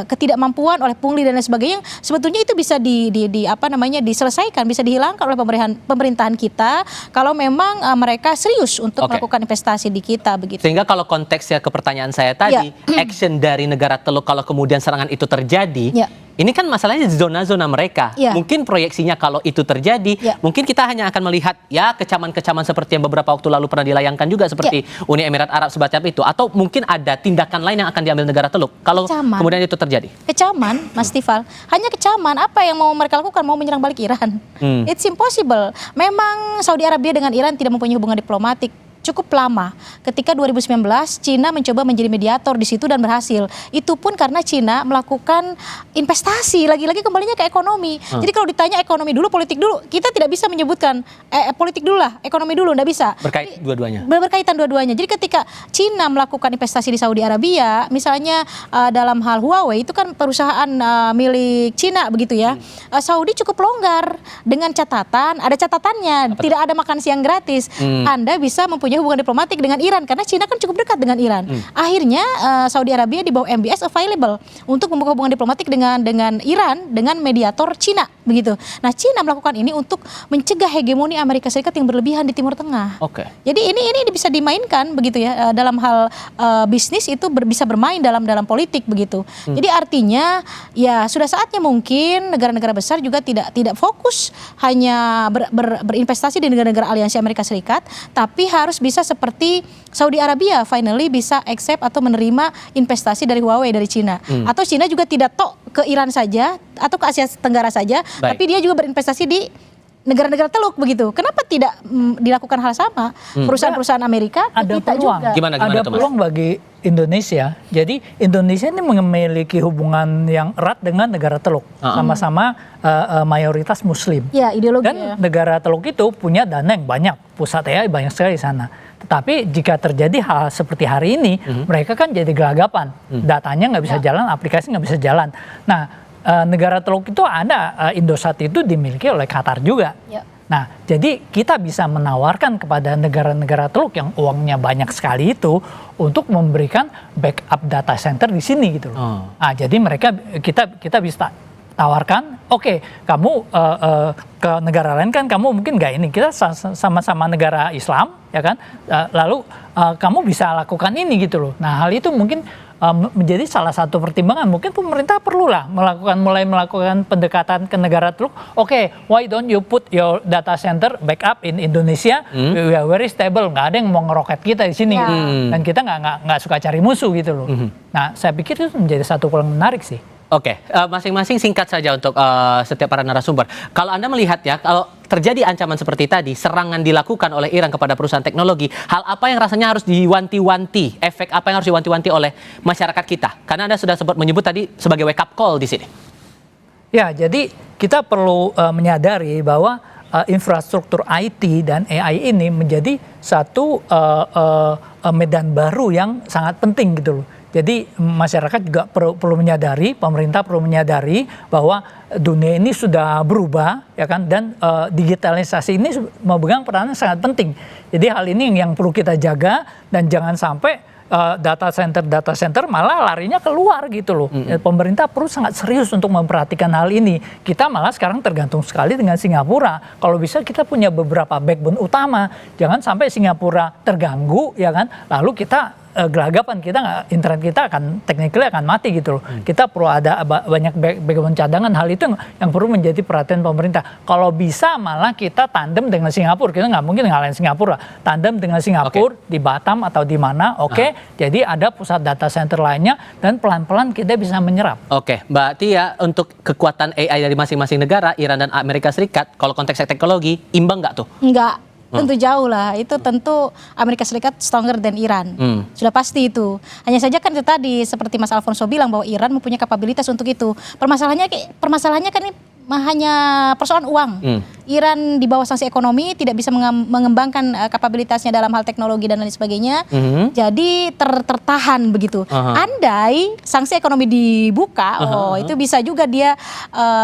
ketidakmampuan, oleh pungli dan lain sebagainya. Sebetulnya itu bisa diselesaikan, bisa dihilangkan oleh pemerintahan kita kalau memang mereka serius untuk melakukan investasi di kita begitu. Sehingga kalau konteksnya ke pertanyaan saya tadi, action dari negara Teluk kalau kemudian serangan itu terjadi, ini kan masalahnya zona-zona mereka. Mungkin proyeksinya kalau itu terjadi, mungkin kita hanya akan melihat ya kecaman-kecaman seperti yang beberapa waktu lalu pernah dilayangkan juga seperti Uni Emirat Arab semacam itu, atau mungkin ada tindakan lain yang akan diambil negara Teluk kalau kemudian itu terjadi. Kecaman, Mas Tifal, hanya kecaman. Apa yang mau mereka lakukan? Mau menyerang balik Iran? It's impossible. Memang Saudi Arabia dengan Iran tidak mempunyai hubungan diplomatik cukup lama. Ketika 2019 Cina mencoba menjadi mediator di situ dan berhasil. Itu pun karena Cina melakukan investasi, lagi-lagi kembalinya ke ekonomi. Jadi kalau ditanya ekonomi dulu, politik dulu, kita tidak bisa menyebutkan politik dulu lah, ekonomi dulu, tidak bisa. Berkaitan dua-duanya. Jadi ketika Cina melakukan investasi di Saudi Arabia, misalnya dalam hal Huawei, itu kan perusahaan milik Cina begitu ya. Saudi cukup longgar dengan catatan, ada catatannya, tidak ada makan siang gratis. Anda bisa mempunyai hubungan diplomatik dengan Iran karena Cina kan cukup dekat dengan Iran. Akhirnya Saudi Arabia di bawah MBS available untuk membuka hubungan diplomatik dengan Iran dengan mediator Cina begitu. Nah, Cina melakukan ini untuk mencegah hegemoni Amerika Serikat yang berlebihan di Timur Tengah. Jadi ini bisa dimainkan begitu ya dalam hal bisnis, itu bisa bermain dalam politik begitu. Jadi artinya ya sudah saatnya mungkin negara-negara besar juga tidak fokus hanya berinvestasi di negara-negara aliansi Amerika Serikat, tapi harus bisa seperti Saudi Arabia finally bisa accept atau menerima investasi dari Huawei dari Cina. Atau Cina juga tidak ke Iran saja atau ke Asia Tenggara saja, tapi dia juga berinvestasi di negara-negara Teluk begitu. Kenapa tidak dilakukan hal sama? Perusahaan-perusahaan Amerika ada peluang. Gimana ada peluang bagi Indonesia. Jadi Indonesia ini memiliki hubungan yang erat dengan negara Teluk, sama-sama mayoritas Muslim. Ya, ideologi. Dan negara Teluk itu punya dana yang banyak, pusat AI banyak sekali di sana. Tetapi jika terjadi hal seperti hari ini, mereka kan jadi gelagapan. Datanya nggak bisa jalan, aplikasi nggak bisa jalan. Nah, negara Teluk itu ada, Indosat itu dimiliki oleh Qatar juga. Nah, jadi kita bisa menawarkan kepada negara-negara Teluk yang uangnya banyak sekali itu untuk memberikan backup data center di sini gitu loh. Nah, jadi kita bisa tawarkan, oke, kamu ke negara lain kan kamu mungkin nggak ini, kita sama-sama negara Islam, ya kan, lalu kamu bisa lakukan ini gitu loh. Nah hal itu mungkin menjadi salah satu pertimbangan. Mungkin pemerintah perlulah mulai melakukan pendekatan ke negara Teluk. Oke, why don't you put your data center backup in Indonesia? We are very stable, nggak ada yang mau ngeroket kita di sini, dan kita nggak suka cari musuh gitu loh. Nah, saya pikir itu menjadi satu peluang menarik sih. Oke, masing-masing singkat saja untuk setiap para narasumber. Kalau Anda melihat ya, kalau terjadi ancaman seperti tadi, serangan dilakukan oleh Iran kepada perusahaan teknologi, hal apa yang rasanya harus diwanti-wanti, efek apa yang harus diwanti-wanti oleh masyarakat kita? Karena Anda sudah sempat menyebut tadi sebagai wake up call di sini. Ya, jadi kita perlu menyadari bahwa infrastruktur IT dan AI ini menjadi satu medan baru yang sangat penting gitu loh. Jadi masyarakat juga perlu menyadari, pemerintah perlu menyadari bahwa dunia ini sudah berubah, ya kan, dan digitalisasi ini memegang peranan sangat penting. Jadi hal ini yang perlu kita jaga, dan jangan sampai data center malah larinya keluar gitu loh. Pemerintah perlu sangat serius untuk memperhatikan hal ini. Kita malah sekarang tergantung sekali dengan Singapura. Kalau bisa kita punya beberapa backbone utama, jangan sampai Singapura terganggu, ya kan, lalu kita gelagapan, internet kita akan technically akan mati gitu loh. Kita perlu ada banyak backbone cadangan. Hal itu yang perlu menjadi perhatian pemerintah. Kalau bisa malah kita tandem dengan Singapura. Kita nggak mungkin ngalahin Singapura. Tandem dengan Singapura di Batam atau di mana. Jadi ada pusat data center lainnya, dan pelan-pelan kita bisa menyerap. Oke, Mbak Tia, untuk kekuatan AI dari masing-masing negara, Iran dan Amerika Serikat, kalau konteks teknologi, imbang nggak tuh? Enggak. Tentu jauh lah, itu tentu Amerika Serikat stronger than Iran, sudah pasti itu. Hanya saja kan itu tadi seperti Mas Alfonso bilang bahwa Iran mempunyai kapabilitas untuk itu. Permasalahannya kan ini hanya persoalan uang. Iran di bawah sanksi ekonomi tidak bisa mengembangkan kapabilitasnya dalam hal teknologi dan lain sebagainya. Jadi tertahan begitu. Andai sanksi ekonomi dibuka, itu bisa juga dia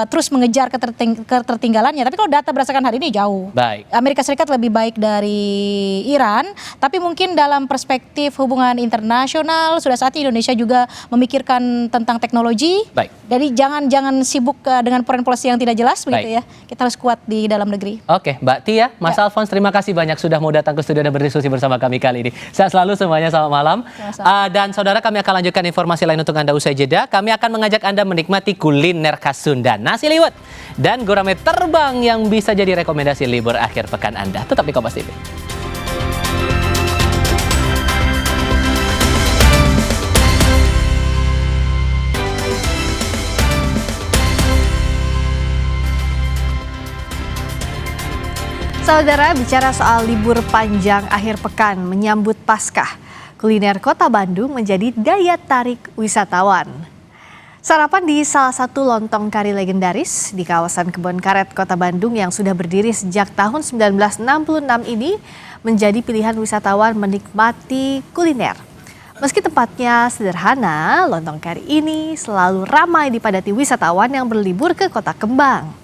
terus mengejar ketertinggalannya. Tapi kalau data berdasarkan hari ini jauh. Baik. Amerika Serikat lebih baik dari Iran, tapi mungkin dalam perspektif hubungan internasional sudah saatnya Indonesia juga memikirkan tentang teknologi. Baik. Jadi jangan sibuk dengan foreign policy yang tidak jelas begitu ya. Kita harus kuat di dalam negeri. Oke, Mbak Tia, Mas Alfons, terima kasih banyak sudah mau datang ke studio dan berdiskusi bersama kami kali ini. Sehat selalu semuanya, selamat malam. Dan saudara, kami akan lanjutkan informasi lain untuk Anda usai jeda. Kami akan mengajak Anda menikmati kuliner khas Sunda, nasi liwet, dan gurame terbang yang bisa jadi rekomendasi libur akhir pekan Anda. Tetap di Kompas TV. Saudara, bicara soal libur panjang akhir pekan menyambut Paskah, kuliner Kota Bandung menjadi daya tarik wisatawan. Sarapan di salah satu lontong kari legendaris di kawasan Kebon Karet, Kota Bandung yang sudah berdiri sejak tahun 1966 ini menjadi pilihan wisatawan menikmati kuliner. Meski tempatnya sederhana, lontong kari ini selalu ramai dipadati wisatawan yang berlibur ke Kota Kembang.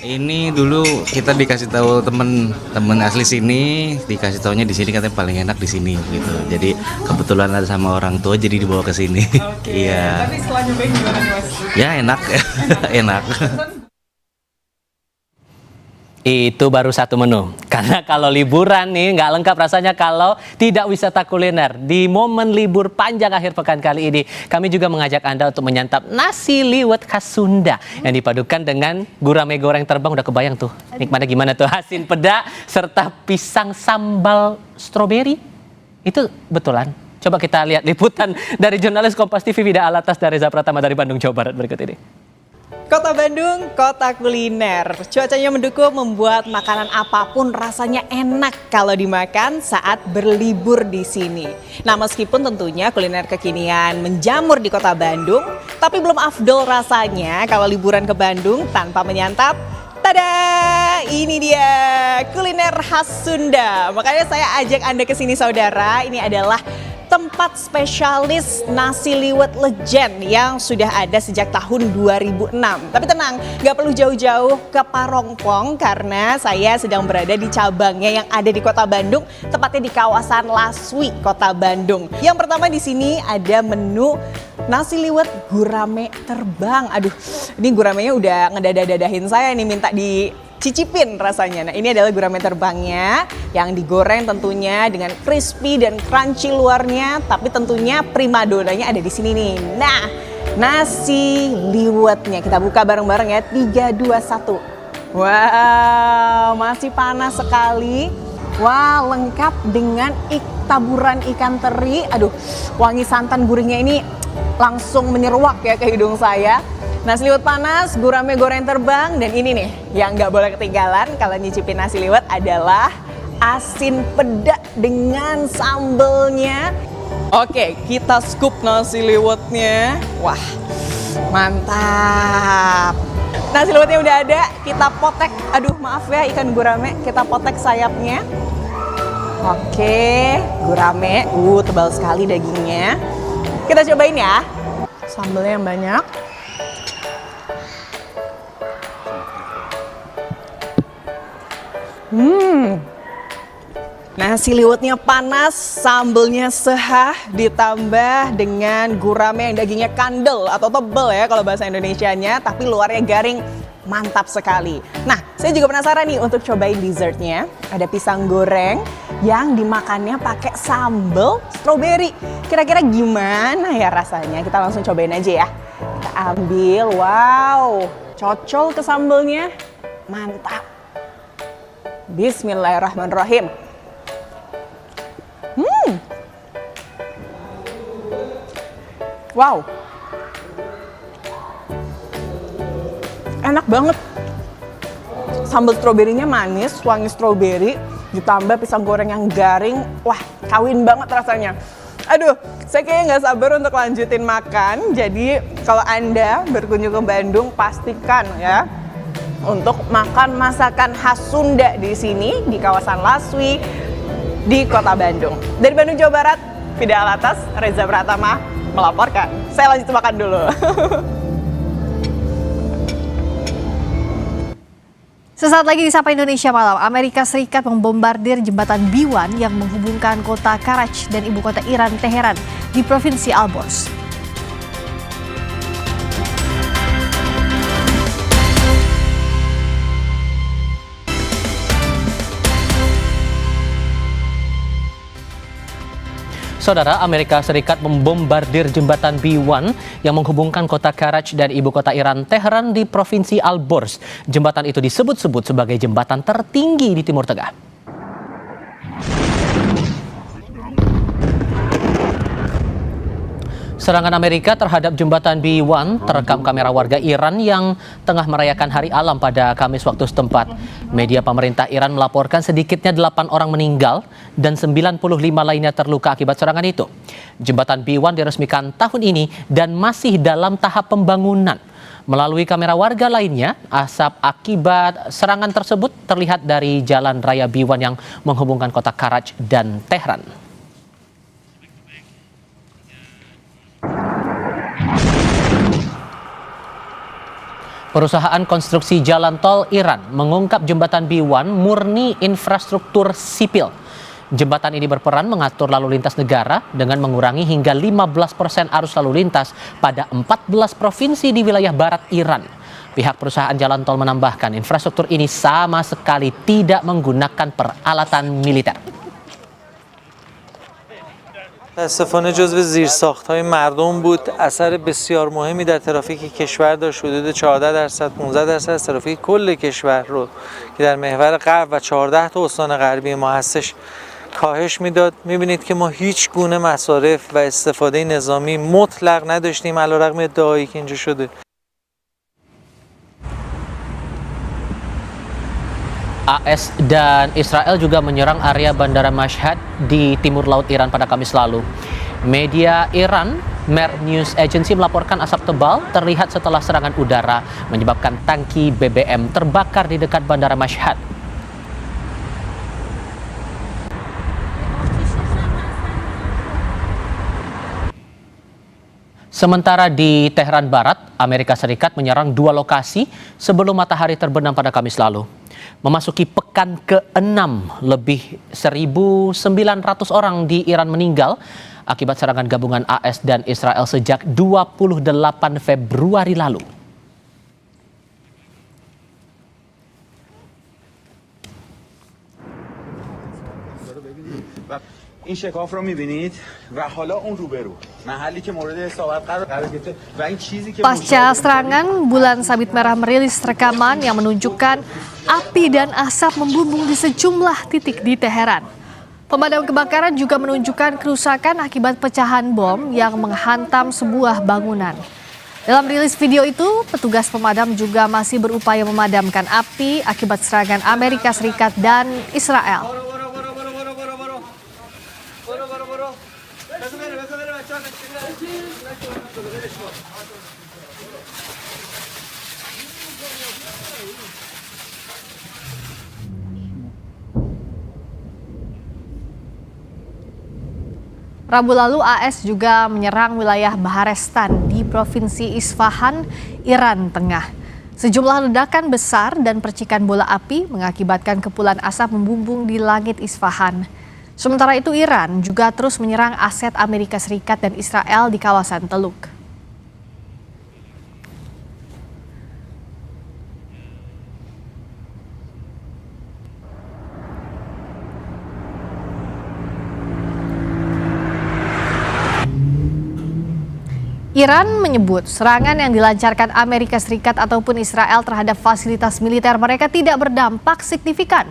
Ini dulu kita dikasih tahu temen asli sini, dikasih taunya di sini katanya paling enak di sini gitu. Jadi kebetulan ada sama orang tua jadi dibawa ke sini. Iya. Tapi setelah nyobain gimana nih Mas? Ya enak, enak. Itu baru satu menu. Karena kalau liburan nih nggak lengkap rasanya kalau tidak wisata kuliner. Di momen libur panjang akhir pekan kali ini, kami juga mengajak Anda untuk menyantap nasi liwet khas Sunda yang dipadukan dengan gurame goreng terbang. Udah kebayang tuh nikmatnya gimana tuh, asin peda serta pisang sambal stroberi. Itu betulan. Coba kita lihat liputan dari jurnalis Kompas TV Vida Alatas dari Reza Pratama dari Bandung, Jawa Barat berikut ini. Kota Bandung, kota kuliner. Cuacanya mendukung membuat makanan apapun rasanya enak kalau dimakan saat berlibur di sini. Nah, meskipun tentunya kuliner kekinian menjamur di Kota Bandung, tapi belum afdol rasanya kalau liburan ke Bandung tanpa menyantap. Tada! Ini dia kuliner khas Sunda. Makanya saya ajak Anda ke sini saudara. Ini adalah tempat spesialis nasi liwet legend yang sudah ada sejak tahun 2006. Tapi tenang, nggak perlu jauh-jauh ke Parongpong karena saya sedang berada di cabangnya yang ada di Kota Bandung, tepatnya di kawasan Laswi, Kota Bandung. Yang pertama di sini ada menu nasi liwet gurame terbang. Aduh, ini guramenya udah ngedadah-dadahin saya nih, minta dicicipin rasanya. Nah, ini adalah gurame terbangnya yang digoreng tentunya dengan crispy dan crunchy luarnya, tapi tentunya primadonanya ada di sini nih. Nah, nasi liwetnya kita buka bareng-bareng ya. 3, 2, 1. Wow, masih panas sekali. Wah, lengkap dengan taburan ikan teri. Aduh, wangi santan gurihnya ini langsung menyeruak ya ke hidung saya. Nasi liwet panas, gurame goreng terbang, dan ini nih yang nggak boleh ketinggalan kalau nyicipin nasi liwet adalah asin peda dengan sambelnya. Oke, kita scoop nasi liwetnya. Wah, mantap. Nasi liwetnya udah ada, kita potek. Aduh, maaf ya ikan gurame, kita potek sayapnya. Oke, gurame, tebal sekali dagingnya. Kita cobain ya, sambelnya yang banyak. Nasi liwetnya panas, sambelnya sehah, ditambah dengan gurame yang dagingnya kandel atau tebel ya kalau bahasa Indonesianya, tapi luarnya garing, mantap sekali. Nah, saya juga penasaran nih untuk cobain dessertnya. Ada pisang goreng yang dimakannya pakai sambal stroberi. Kira-kira gimana ya rasanya? Kita langsung cobain aja ya. Kita ambil, wow, cocol ke sambelnya, mantap. Bismillahirrahmanirrahim. Wow, enak banget. Sambal stroberinya manis, wangi stroberi, ditambah pisang goreng yang garing. Wah, kawin banget rasanya. Aduh, saya kayaknya nggak sabar untuk lanjutin makan. Jadi kalau Anda berkunjung ke Bandung, pastikan ya untuk makan masakan khas Sunda di sini, di kawasan Laswi, di Kota Bandung. Dari Bandung, Jawa Barat, Fida Alatas, Reza Pratama melaporkan. Saya lanjut makan dulu. Sesaat lagi di Sapa Indonesia Malam, Amerika Serikat membombardir jembatan B1 yang menghubungkan kota Karaj dan ibu kota Iran, Teheran, di Provinsi Alborz. Saudara, Amerika Serikat membombardir jembatan B1 yang menghubungkan kota Karaj dan ibu kota Iran, Teheran, di Provinsi Alborz. Jembatan itu disebut-sebut sebagai jembatan tertinggi di Timur Tengah. Serangan Amerika terhadap jembatan B1 terekam kamera warga Iran yang tengah merayakan Hari Alam pada Kamis waktu setempat. Media pemerintah Iran melaporkan sedikitnya 8 orang meninggal dan 95 lainnya terluka akibat serangan itu. Jembatan B1 diresmikan tahun ini dan masih dalam tahap pembangunan. Melalui kamera warga lainnya, asap akibat serangan tersebut terlihat dari jalan raya B1 yang menghubungkan kota Karaj dan Teheran. Perusahaan konstruksi jalan tol Iran mengungkap jembatan B1 murni infrastruktur sipil. Jembatan ini berperan mengatur lalu lintas negara dengan mengurangi hingga 15% arus lalu lintas pada 14 provinsi di wilayah barat Iran. Pihak perusahaan jalan tol menambahkan infrastruktur ini sama sekali tidak menggunakan peralatan militer. متاسفانه جزو زیرساخت‌های مردم بود. اثر بسیار مهمی در ترافیک کشور داشت. حدود 14%، 15% از ترافیک کل کشور رو که در محور غرب و 14 تا استان غربی ما هستش کاهش میداد. می‌بینید که ما هیچ گونه مصارف و استفاده نظامی مطلق نداشتیم علیرغم ادعایی که اینجا شده. AS dan Israel juga menyerang area Bandara Mashhad di timur laut Iran pada Kamis lalu. Media Iran, Mer News Agency melaporkan asap tebal terlihat setelah serangan udara menyebabkan tangki BBM terbakar di dekat Bandara Mashhad. Sementara di Teheran Barat, Amerika Serikat menyerang 2 lokasi sebelum matahari terbenam pada Kamis lalu. Memasuki pekan ke-6, lebih 1.900 orang di Iran meninggal akibat serangan gabungan AS dan Israel sejak 28 Februari lalu. این شکاف رو می‌بینید و حالا اون روبرو محلی که مورد اصابت قرار گرفته و این چیزی که Pasca serangan, Bulan Sabit Merah merilis rekaman yang menunjukkan api dan asap membumbung di sejumlah titik di Teheran. Pemadam kebakaran juga menunjukkan kerusakan akibat pecahan bom yang menghantam sebuah bangunan. Dalam rilis video itu, petugas pemadam juga masih berupaya memadamkan api akibat serangan Amerika Serikat dan Israel. Rabu lalu AS juga menyerang wilayah Baharestan di Provinsi Isfahan, Iran Tengah. Sejumlah ledakan besar dan percikan bola api mengakibatkan kepulan asap membumbung di langit Isfahan. Sementara itu Iran juga terus menyerang aset Amerika Serikat dan Israel di kawasan Teluk. Iran menyebut serangan yang dilancarkan Amerika Serikat ataupun Israel terhadap fasilitas militer mereka tidak berdampak signifikan.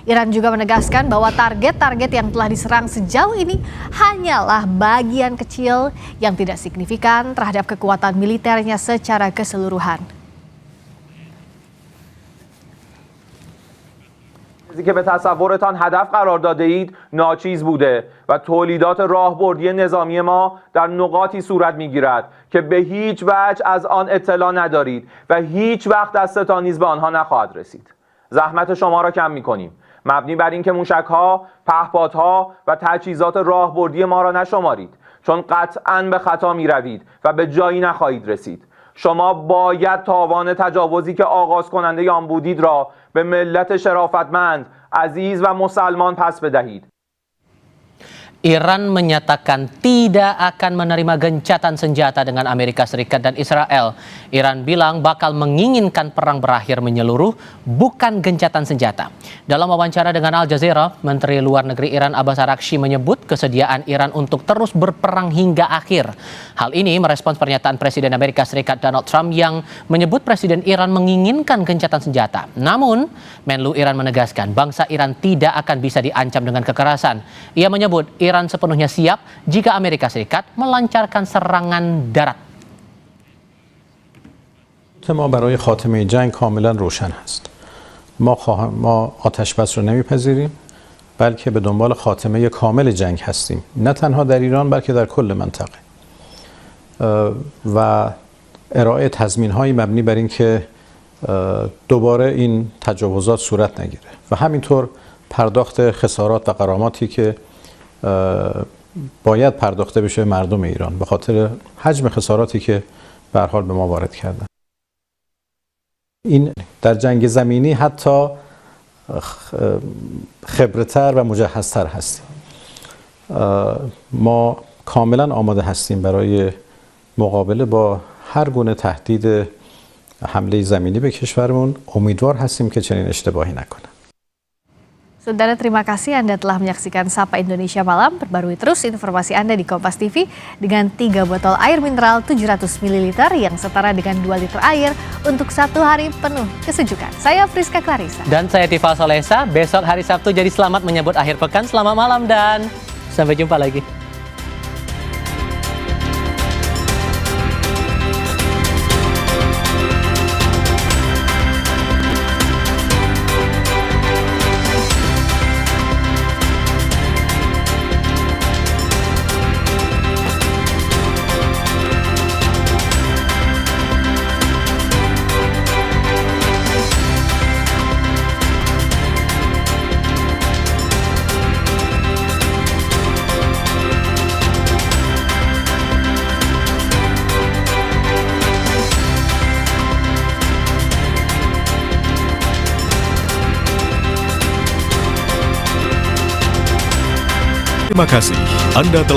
Iran juga menegaskan bahwa target-target yang telah diserang sejauh ini hanyalah bagian kecil yang tidak signifikan terhadap kekuatan militernya secara keseluruhan. که به تصورتان هدف قرار داده اید ناچیز بوده و تولیدات راهبردی نظامی ما در نقاطی صورت میگیرد که به هیچ وجه از آن اطلاع ندارید و هیچ وقت دستتان نیز به آنها نخواهد رسید. زحمت شما را کم میکنیم مبنی بر اینکه موشک‌ها، پهپادها و تجهیزات راهبردی ما را نشمارید چون قطعاً به خطا میروید و به جایی نخواهید رسید. شما باید تاوان تجاوزی که آغاز کننده آن بودید را به ملت شرافتمند، عزیز و مسلمان پس بدهید. Iran menyatakan tidak akan menerima gencatan senjata dengan Amerika Serikat dan Israel. Iran bilang bakal menginginkan perang berakhir menyeluruh, bukan gencatan senjata. Dalam wawancara dengan Al Jazeera, Menteri Luar Negeri Iran Abbas Araghchi menyebut kesediaan Iran untuk terus berperang hingga akhir. Hal ini merespons pernyataan Presiden Amerika Serikat Donald Trump yang menyebut Presiden Iran menginginkan gencatan senjata. Namun, Menlu Iran menegaskan bangsa Iran tidak akan bisa diancam dengan kekerasan. Ia menyebut Iran sepenuhnya siap jika Amerika Serikat melancarkan serangan darat. ما برای خاتمه جنگ کاملا روشن است. ما آتش بس رو نمیپذیریم بلکه به دنبال خاتمه کامل جنگ هستیم. نه تنها در ایران بلکه در کل منطقه. و ارائه تضمین‌های مبنی بر اینکه دوباره این تجاوزات صورت نگیره و همینطور پرداخت خسارات و غراماتی که باید پرداخته بشه مردم ایران به خاطر حجم خساراتی که به هر حال به ما وارد کردن. این در جنگ زمینی حتی خبرتر و مجهزتر هستیم. ما کاملا آماده هستیم برای مقابله با هر گونه تهدید حمله زمینی به کشورمون. امیدوار هستیم که چنین اشتباهی نکنه. Saudara, terima kasih Anda telah menyaksikan Sapa Indonesia Malam. Perbarui terus informasi Anda di Kompas TV dengan 3 botol air mineral 700 ml yang setara dengan 2 liter air untuk 1 hari penuh kesejukan. Saya Friska Clarissa. Dan saya Tifal Solesa. Besok hari Sabtu jadi selamat menyambut akhir pekan. Selamat malam dan sampai jumpa lagi. Terima kasih Anda telah